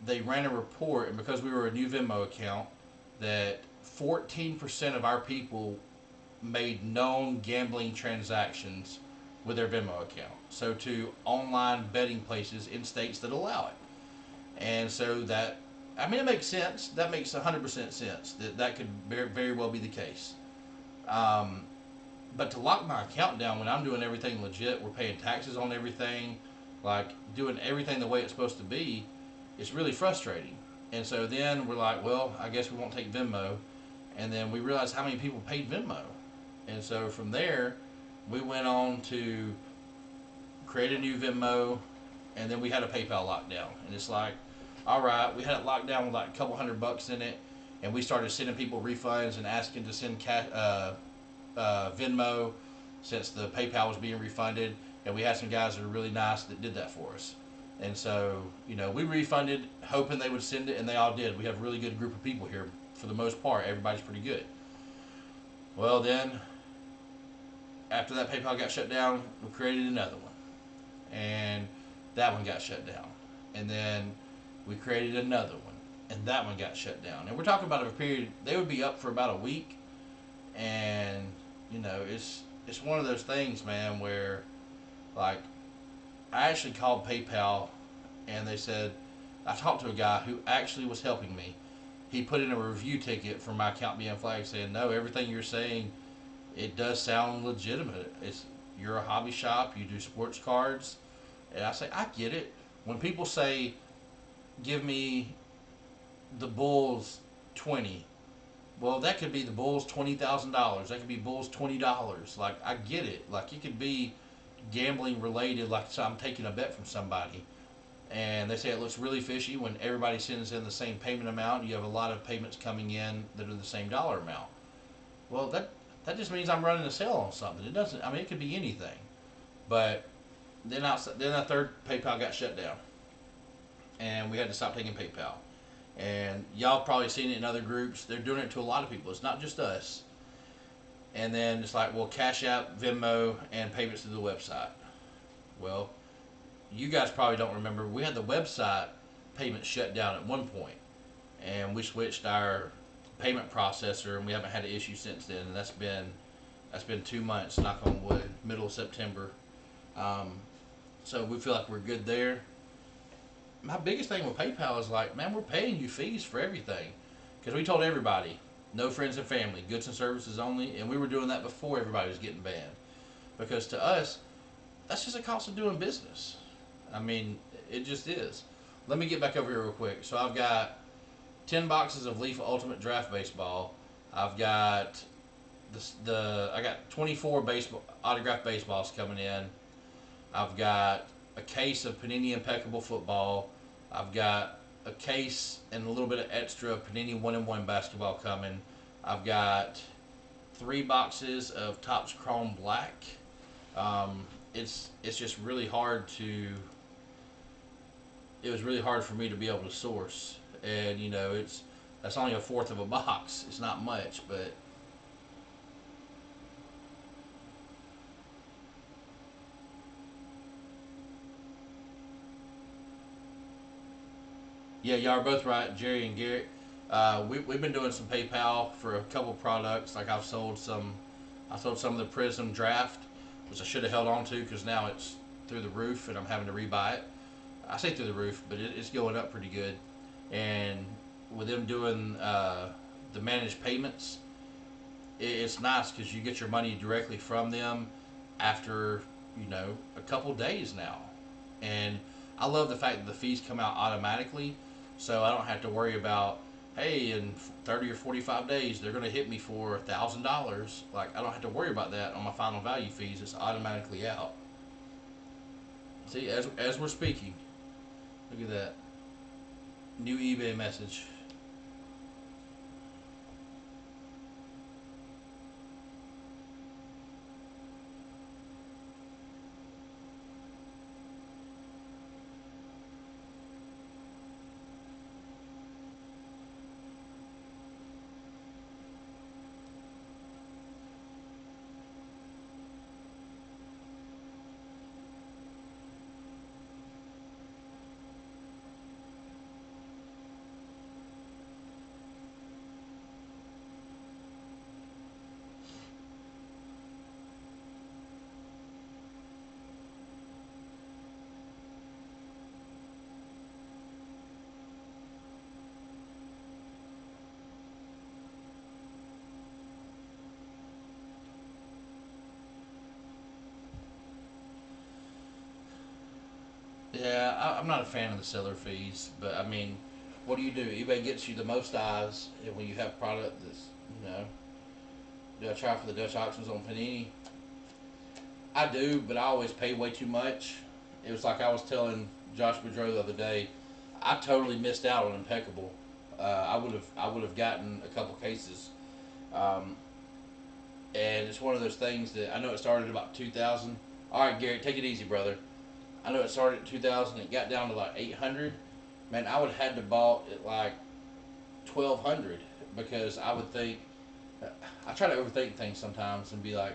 they ran a report, and because we were a new Venmo account, that 14% of our people made known gambling transactions with their Venmo account. So to online betting places in states that allow it. And so that, I mean, it makes sense. That makes 100% sense. That could very well be the case. Um, but to lock my account down when I'm doing everything legit, we're paying taxes on everything, like doing everything the way it's supposed to be, it's really frustrating. And so then we're like, well, I guess we won't take Venmo. And then we realized how many people paid Venmo. And so from there, we went on to create a new Venmo, and then we had a PayPal lockdown. And it's like, all right, we had it locked down with like a couple $100 in it, and we started sending people refunds and asking to send Venmo since the PayPal was being refunded. And we had some guys that are really nice that did that for us. And so, we refunded, hoping they would send it, and they all did. We have a really good group of people here. For the most part, everybody's pretty good. Well, then, after that PayPal got shut down, we created another one. And that one got shut down. And then we created another one. and that one got shut down. And we're talking about a period, they would be up for about a week, and it's one of those things, man, where like I actually called PayPal, and they said I talked to a guy who actually was helping me. He put in a review ticket for my account being flagged, saying no, everything you're saying, it does sound legitimate. You're a hobby shop, you do sports cards, and I say I get it. When people say give me the Bulls 20, well, that could be the Bulls $20,000. That could be Bulls $20. Like I get it. Like it could be gambling related. Like so I'm taking a bet from somebody, and they say it looks really fishy when everybody sends in the same payment amount. You have a lot of payments coming in that are the same dollar amount. Well, that just means I'm running a sale on something. It doesn't. I mean, it could be anything. But then that third PayPal got shut down, and we had to stop taking PayPal. And y'all probably seen it in other groups. They're doing it to a lot of people. It's not just us. And then it's like, well, Cash App, Venmo, and payments through the website. Well, you guys probably don't remember. We had the website payment shut down at one point, and we switched our payment processor, and we haven't had an issue since then. And that's been 2 months. Knock on wood. Middle of September. Um, so we feel like we're good there. My biggest thing with PayPal is like, man, we're paying you fees for everything, because we told everybody, no friends and family, goods and services only, and we were doing that before everybody was getting banned, because to us, that's just a cost of doing business. I mean, it just is. Let me get back over here real quick. So I've got 10 boxes of Leaf Ultimate Draft Baseball. I've got I got 24 baseball autographed baseballs coming in. I've got a case of Panini Impeccable Football. I've got a case and a little bit of extra Panini 1-in-1 basketball coming. I've got 3 boxes of Topps Chrome Black. It's just really hard to. It was really hard for me to be able to source, and that's only a fourth of a box. It's not much, but yeah, y'all are both right, Jerry and Garrett. We've been doing some PayPal for a couple products. Like I sold some of the Prism Draft, which I should have held on to because now it's through the roof and I'm having to rebuy it. I say through the roof, but it's going up pretty good. And with them doing the managed payments, it's nice because you get your money directly from them after a couple days now. And I love the fact that the fees come out automatically, so I don't have to worry about, hey, in 30 or 45 days they're going to hit me for $1,000. Like I don't have to worry about that on my final value fees. It's automatically out. See, as we're speaking, look at that new eBay message. Yeah, I'm not a fan of the seller fees, but I mean, what do? eBay gets you the most eyes, and when you have product that's, you know, do I try for the Dutch auctions on Panini? I do, but I always pay way too much. It was like I was telling Josh Boudreau the other day, I totally missed out on Impeccable. I would have gotten a couple cases, um, and it's one of those things that I know it started about 2000. All right, Garrett, take it easy, brother. I know it started at 2000. It got down to like 800. Man, I would have had to bought at like 1200 because I would think I try to overthink things sometimes and be like,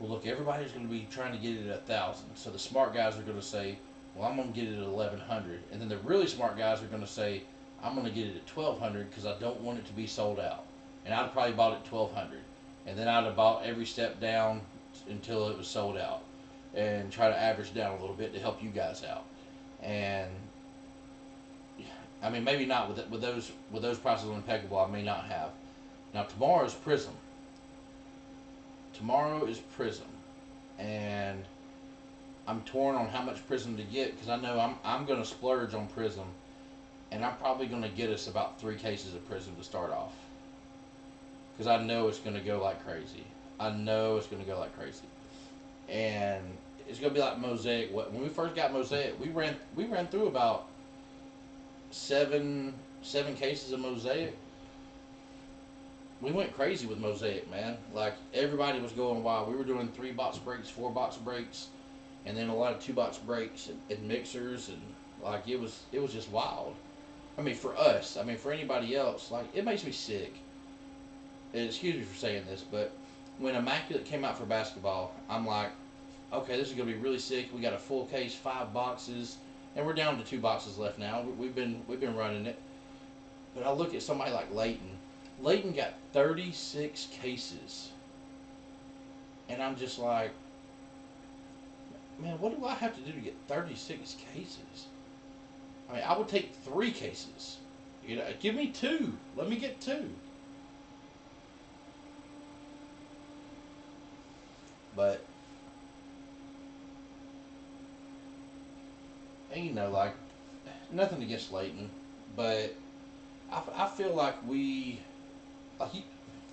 well, look, everybody's going to be trying to get it at 1,000. So the smart guys are going to say, well, I'm going to get it at 1,100. And then the really smart guys are going to say, I'm gonna get it at 1,200 because I don't want it to be sold out. And I'd probably bought it 1,200, and then I'd have bought every step down until it was sold out, and try to average down a little bit to help you guys out. And I mean, maybe not with those prices on Impeccable. I may not have. Now tomorrow is Prism. Tomorrow is Prism, and I'm torn on how much Prism to get because I know I'm gonna splurge on Prism, and I'm probably gonna get us about 3 cases of Prism to start off because I know it's gonna go like crazy. I know it's gonna go like crazy, and it's gonna be like Mosaic. When we first got Mosaic, we ran through about seven cases of Mosaic. We went crazy with Mosaic, man. Like everybody was going wild. We were doing 3 box breaks, 4 box breaks, and then a lot of 2 box breaks and mixers, and like it was just wild. I mean, for us, I mean, for anybody else, like it makes me sick. And excuse me for saying this, but when Immaculate came out for basketball, I'm like, okay, this is gonna be really sick. We got a full case, 5 boxes, and we're down to 2 boxes left now. We've been running it, but I look at somebody like Leighton. Leighton got 36 cases, and I'm just like, man, what do I have to do to get 36 cases? I mean, I would take 3 cases. Give me 2. Let me get 2. But and like nothing against Leighton, but I feel like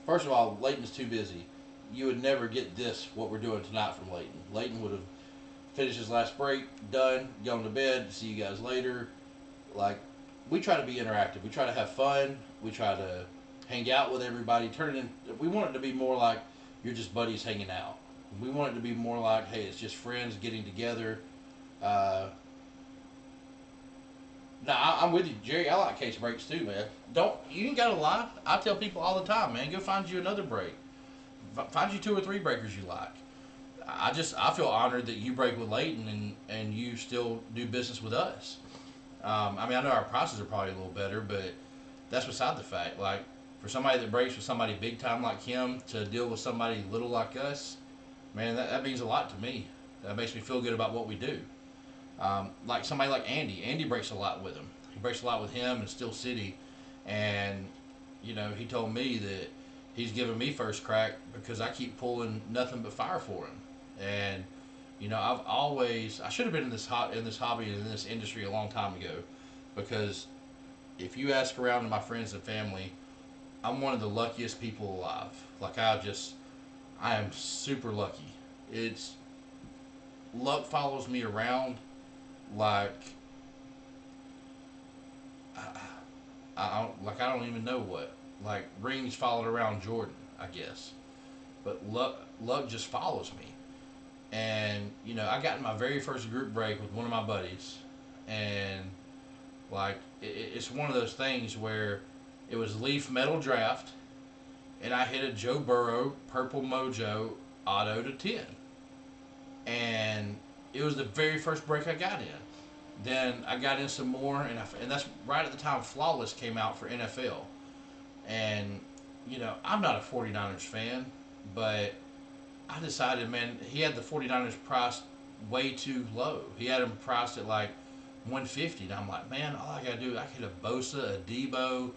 first of all, Leighton's too busy. You would never get this what we're doing tonight from Leighton. Leighton would have finished his last break, done, gone to bed. See you guys later. Like we try to be interactive. We try to have fun. We try to hang out with everybody. Turn it in. We want it to be more like you're just buddies hanging out. We want it to be more like, hey, it's just friends getting together. Uh, no, I'm with you, Jerry. I like case breaks too, man. Don't you ain't gotta lie. I tell people all the time, man. Go find you another break. Find you 2 or 3 breakers you like. I feel honored that you break with Leighton and you still do business with us. I mean, I know our prices are probably a little better, but that's beside the fact. Like for somebody that breaks with somebody big time like him to deal with somebody little like us, man, that means a lot to me. That makes me feel good about what we do. Like somebody like Andy. Andy breaks a lot with him. He breaks a lot with him in Steel City, and he told me that he's giving me first crack because I keep pulling nothing but fire for him. And I should have been in this hobby and in this industry a long time ago, because if you ask around to my friends and family, I'm one of the luckiest people alive. Like I am super lucky. It's luck follows me around like I, I don't even know what. Like rings followed around Jordan, I guess. But luck just follows me. And I got in my very first group break with one of my buddies, and like it's one of those things where it was Leaf Metal Draft, and I hit a Joe Burrow Purple Mojo Auto to 10, and it was the very first break I got in. Then I got in some more, and that's right at the time Flawless came out for NFL. And, I'm not a 49ers fan, but I decided, man, he had the 49ers priced way too low. He had them priced at like 150, and I'm like, man, all I gotta do, I can hit a Bosa, a Debo,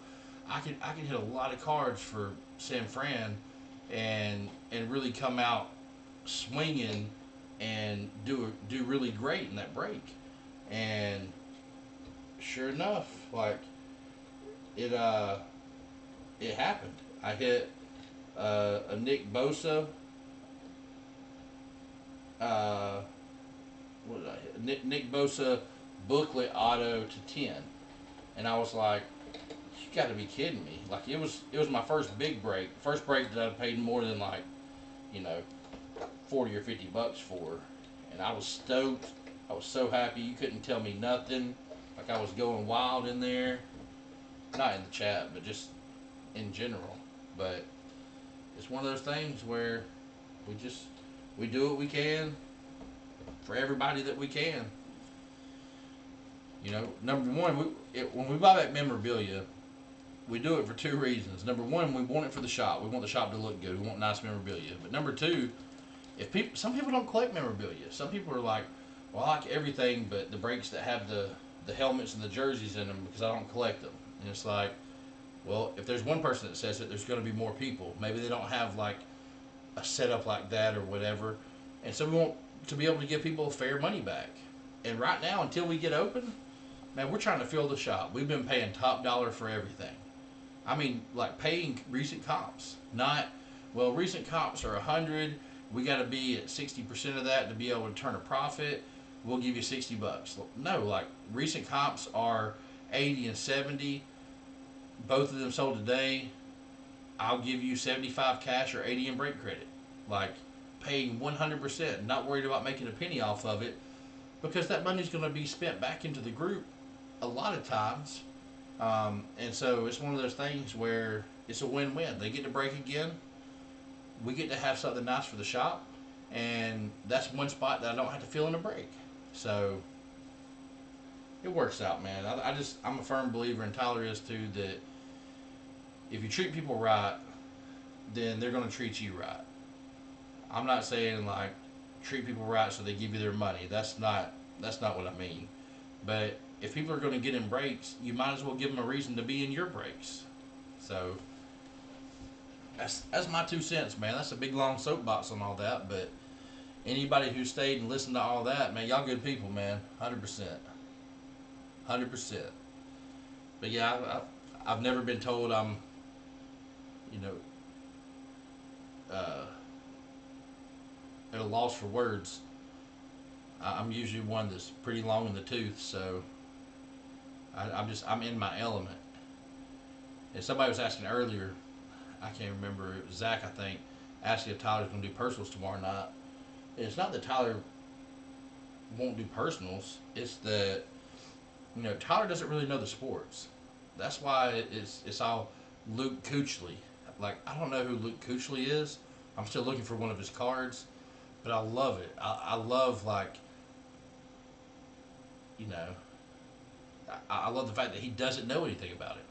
I can hit a lot of cards for San Fran, and really come out swinging and do really great in that break. And sure enough, like it it happened. I hit a Nick Bosa. Uh, what did I hit? Nick Bosa booklet auto to 10, and I was like, "You got to be kidding me!" Like it was my first big break, first break that I paid more than like you know 40 or 50 bucks for, and I was stoked. I was so happy. You couldn't tell me nothing. Like I was going wild in there, not in the chat, but just in general. But it's one of those things where we just we do what we can for everybody that we can. You know, number one, when we buy back memorabilia, we do it for two reasons. Number one, we want it for the shop. We want the shop to look good. We want nice memorabilia. But number two, if people, some people don't collect memorabilia. Some people are like, well, I like everything, but the breaks that have the helmets and the jerseys in them because I don't collect them. And it's like, well, if there's one person that says it, there's going to be more people. Maybe they don't have like a setup like that or whatever, and so we want to be able to give people fair money back. And right now, until we get open, man, we're trying to fill the shop. We've been paying top dollar for everything. I mean, like paying recent comps, not well. Recent comps are 100. We got to be at 60% of that to be able to turn a profit. We'll give you $60. No, like recent comps are 80 and 70. Both of them sold today. I'll give you 75 cash or 80 in break credit. Like paying 100%, not worried about making a penny off of it because that money's going to be spent back into the group a lot of times. And so it's one of those things where it's a win-win. They get to break again. We get to have something nice for the shop. And that's one spot that I don't have to fill in a break. So it works out, man. I'm a firm believer, and Tyler is too, that if you treat people right, then they're going to treat you right. I'm not saying like treat people right so they give you their money. That's not what I mean. But if people are going to get in breaks, you might as well give them a reason to be in your breaks. So that's my 2 cents, man. That's a big long soapbox on all that. But anybody who stayed and listened to all that, man, y'all good people, man. 100%, 100%. But yeah, I've never been told I'm, you know, uh, at a loss for words. I'm usually one that's pretty long in the tooth, so I'm in my element. And somebody was asking earlier, I can't remember, it was Zach, I think, asking if Tyler's going to do personals tomorrow night. And it's not that Tyler won't do personals, it's that, Tyler doesn't really know the sports. That's why it's all Luke Kuechly. Like, I don't know who Luke Kuechly is. I'm still looking for one of his cards, but I love it. I love, like, you know, I love the fact that he doesn't know anything about it.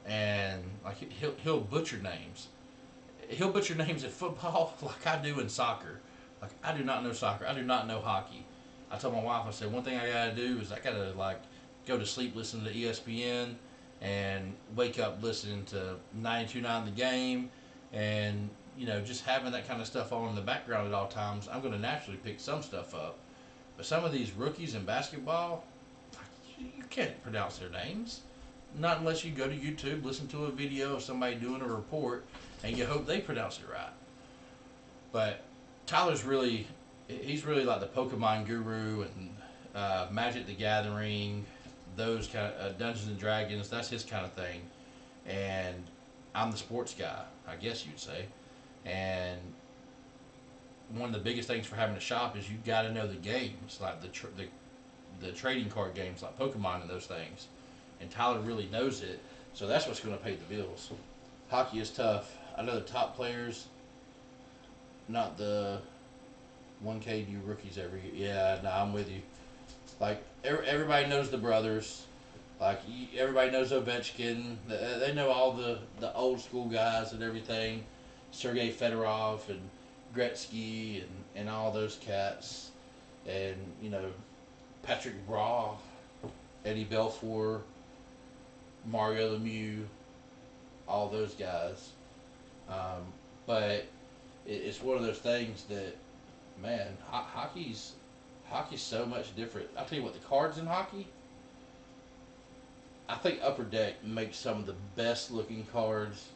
And, like, he'll butcher names. He'll butcher names in football like I do in soccer. Like, I do not know soccer. I do not know hockey. I told my wife, I said, one thing I gotta do is I gotta, like, go to sleep listening to ESPN and wake up listening to 92.9 The Game and, just having that kind of stuff on in the background at all times. I'm gonna naturally pick some stuff up. But some of these rookies in basketball, you can't pronounce their names. Not unless you go to YouTube, listen to a video of somebody doing a report, and you hope they pronounce it right. But Tyler's he's really like the Pokemon guru and Magic the Gathering, those kind of Dungeons and Dragons. That's his kind of thing. And I'm the sports guy, I guess you'd say. And one of the biggest things for having a shop is you got to know the games, like the trading card games, like Pokemon and those things. And Tyler really knows it, so that's what's going to pay the bills. Hockey is tough. I know the top players, not the 1K rookies every year. Yeah, no, I'm with you. Like, everybody knows the brothers. Like, everybody knows Ovechkin. They know all the old school guys and everything. Sergei Fedorov and Gretzky and all those cats. And, Patrick Braw, Eddie Belfour, Mario Lemieux, all those guys. But it's one of those things that, man, hockey's so much different. I'll tell you what, the cards in hockey, I think Upper Deck makes some of the best looking cards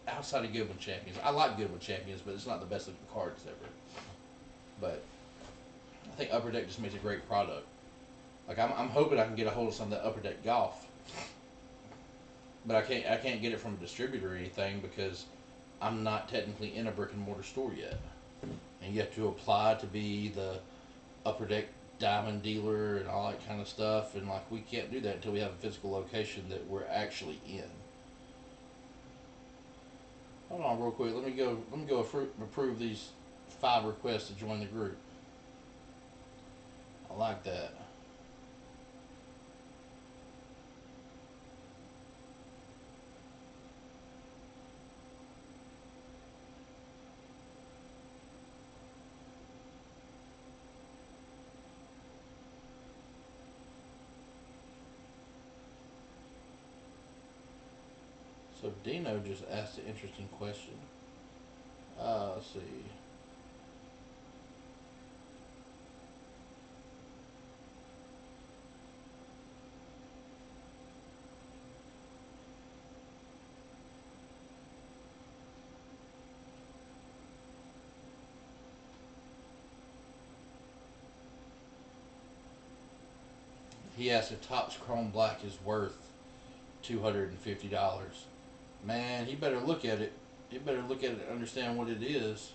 outside of Goodwin Champions. I like Goodwin Champions, but it's not the best looking cards ever. But I think Upper Deck just makes a great product. Like, I'm hoping I can get a hold of some of that Upper Deck golf, but I can't get it from a distributor or anything because I'm not technically in a brick and mortar store yet, and you have to apply to be the Upper Deck diamond dealer and all that kind of stuff, and like we can't do that until we have a physical location that we're actually in. Hold on, real quick. Let me go approve these 5 requests to join the group. I like that. So Dino just asked an interesting question. Let's see. He asked if Topps Chrome Black is worth $250. Man, he better look at it. He better look at it and understand what it is.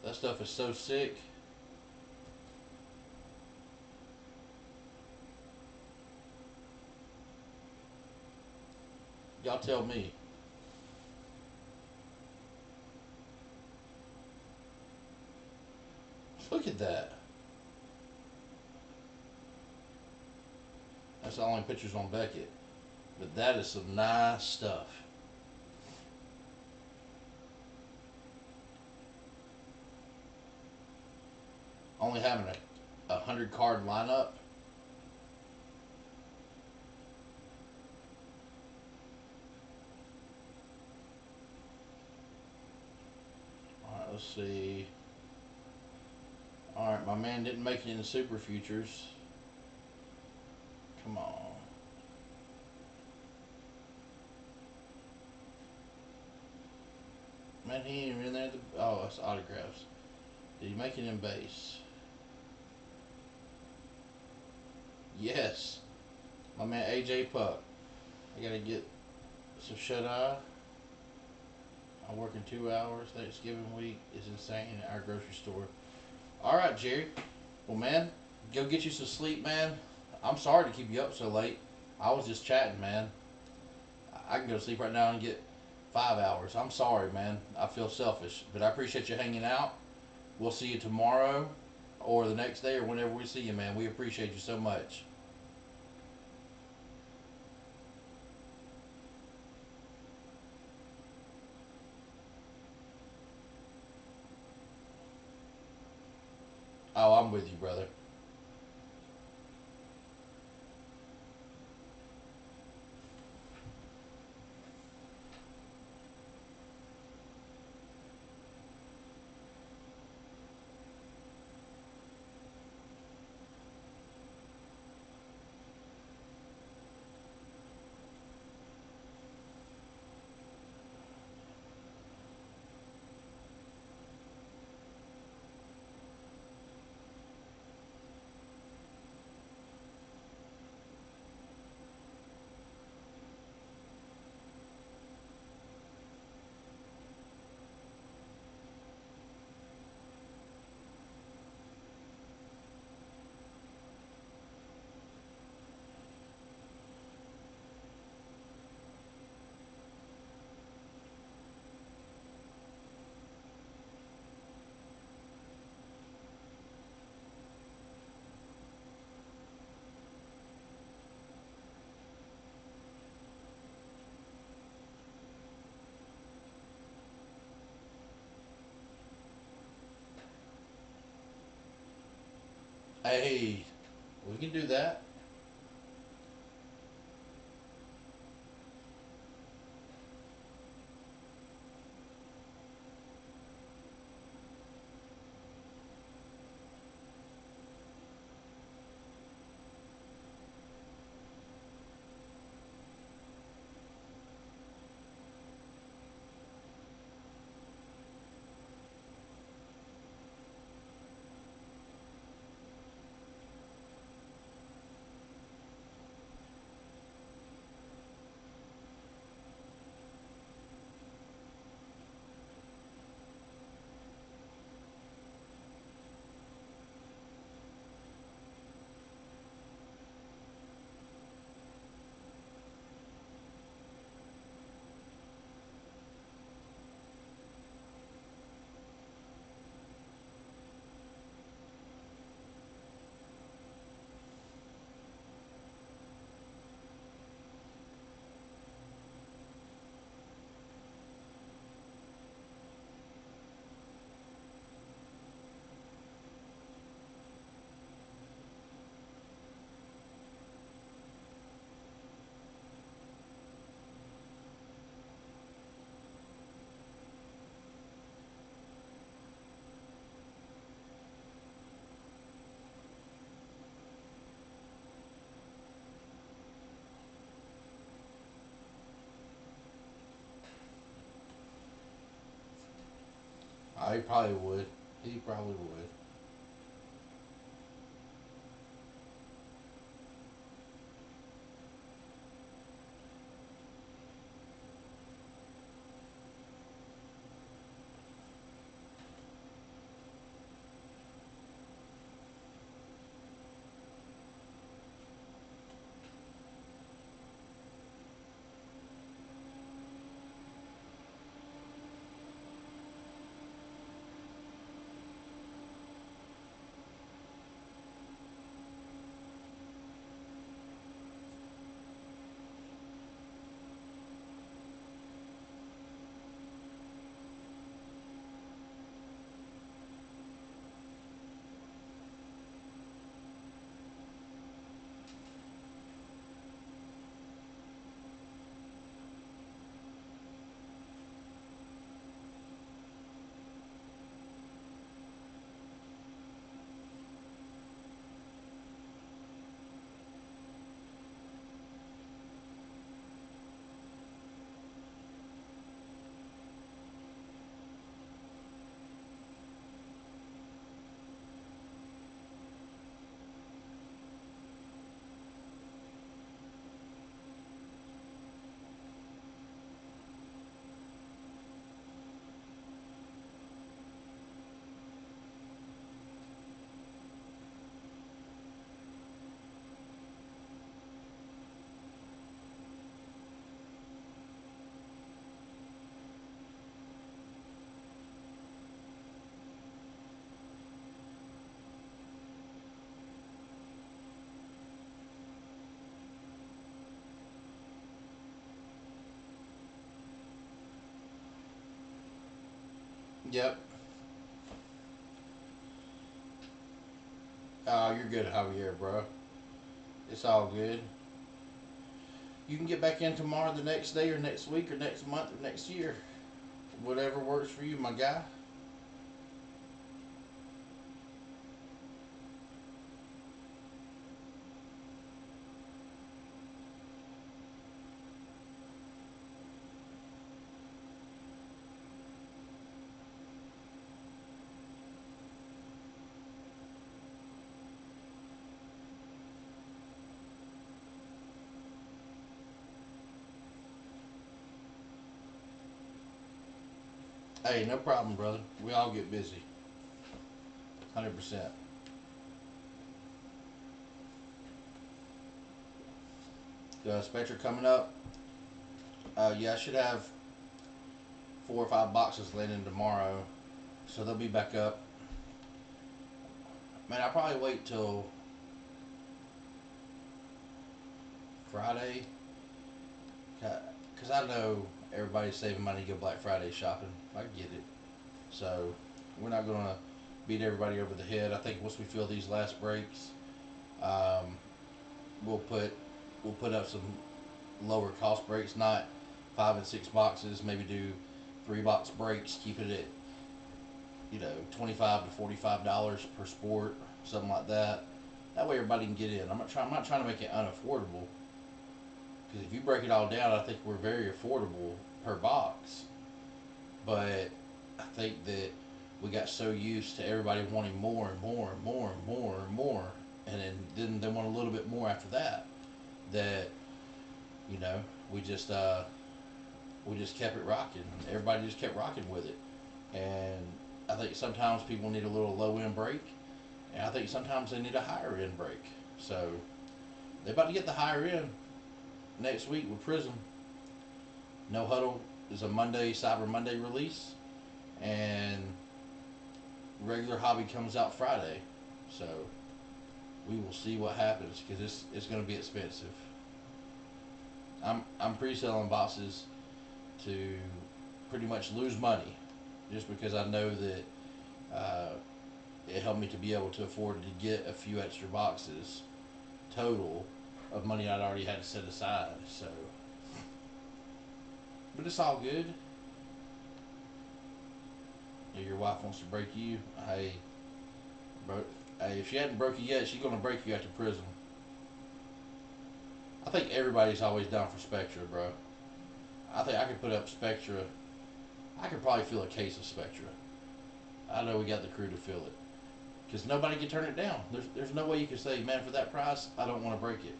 That stuff is so sick. Y'all tell me. Look at that. That's the only pictures on Beckett. But that is some nice stuff. Only having a 100 card lineup. Alright, let's see. Alright, my man didn't make it in the Super Futures. Come on. Man, he ain't even in there. Oh, that's autographs. Did he make it in base? Yes. My man AJ Puck. I gotta get some shut eye. I'm working 2 hours. Thanksgiving week is insane at our grocery store. Alright, Jerry. Well, man, go get you some sleep, man. I'm sorry to keep you up so late. I was just chatting, man. I can go to sleep right now and get 5 hours. I'm sorry, man. I feel selfish, but I appreciate you hanging out. We'll see you tomorrow or the next day or whenever we see you, man. We appreciate you so much. Oh, I'm with you, brother. Hey, we can do that. He probably would. He probably would. Yep. Oh, you're good, Javier, bro. It's all good. You can get back in tomorrow, the next day, or next week, or next month, or next year. Whatever works for you, my guy. Hey, no problem, brother. We all get busy. 100%. The Spectre coming up. Yeah, I should have 4 or 5 boxes landing tomorrow. So they'll be back up. Man, I'll probably wait till Friday. Because I know everybody's saving money to go Black Friday shopping. I get it. So we're not going to beat everybody over the head. I think once we fill these last breaks, um, we'll put we'll put up some lower cost breaks, not 5 and 6 boxes. Maybe do 3 box breaks. Keep it at 25 to $45 per sport, something like that. That way everybody can get in. I'm not trying to make it unaffordable. Because if you break it all down, I think we're very affordable per box. But I think that we got so used to everybody wanting more and more and more and more and more, and then they want a little bit more after that. That you know we just uh, we just kept it rocking. Everybody just kept rocking with it, and I think sometimes people need a little low end break, and I think sometimes they need a higher end break. So they're about to get the higher end next week with Prism. No Huddle is a Cyber Monday release, and regular Hobby comes out Friday. So we will see what happens because it's going to be expensive. I'm pre-selling boxes to pretty much lose money, just because I know that uh, it helped me to be able to afford to get a few extra boxes total of money I'd already had set aside. So, but it's all good. If your wife wants to break you, hey, bro, hey, if she hadn't broke you yet, she's gonna break you after Prism. I think everybody's always down for Spectra, bro. I think I could put up Spectra. I could probably fill a case of Spectra. I know we got the crew to fill it. Because nobody can turn it down. There's no way you can say, man, for that price, I don't want to break it.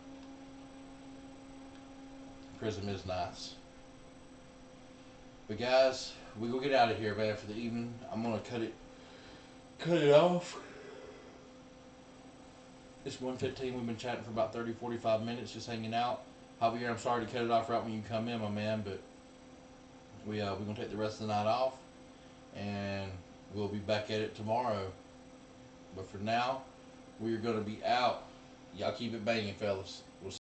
Prism is nice. But guys, we gonna get out of here, man, for the evening. I'm gonna cut it off. It's 1:15. We've been chatting for about 30, 45 minutes, just hanging out. Javier, I'm sorry to cut it off right when you come in, my man, but we're gonna take the rest of the night off, and we'll be back at it tomorrow. But for now, we're gonna be out. Y'all keep it banging, fellas.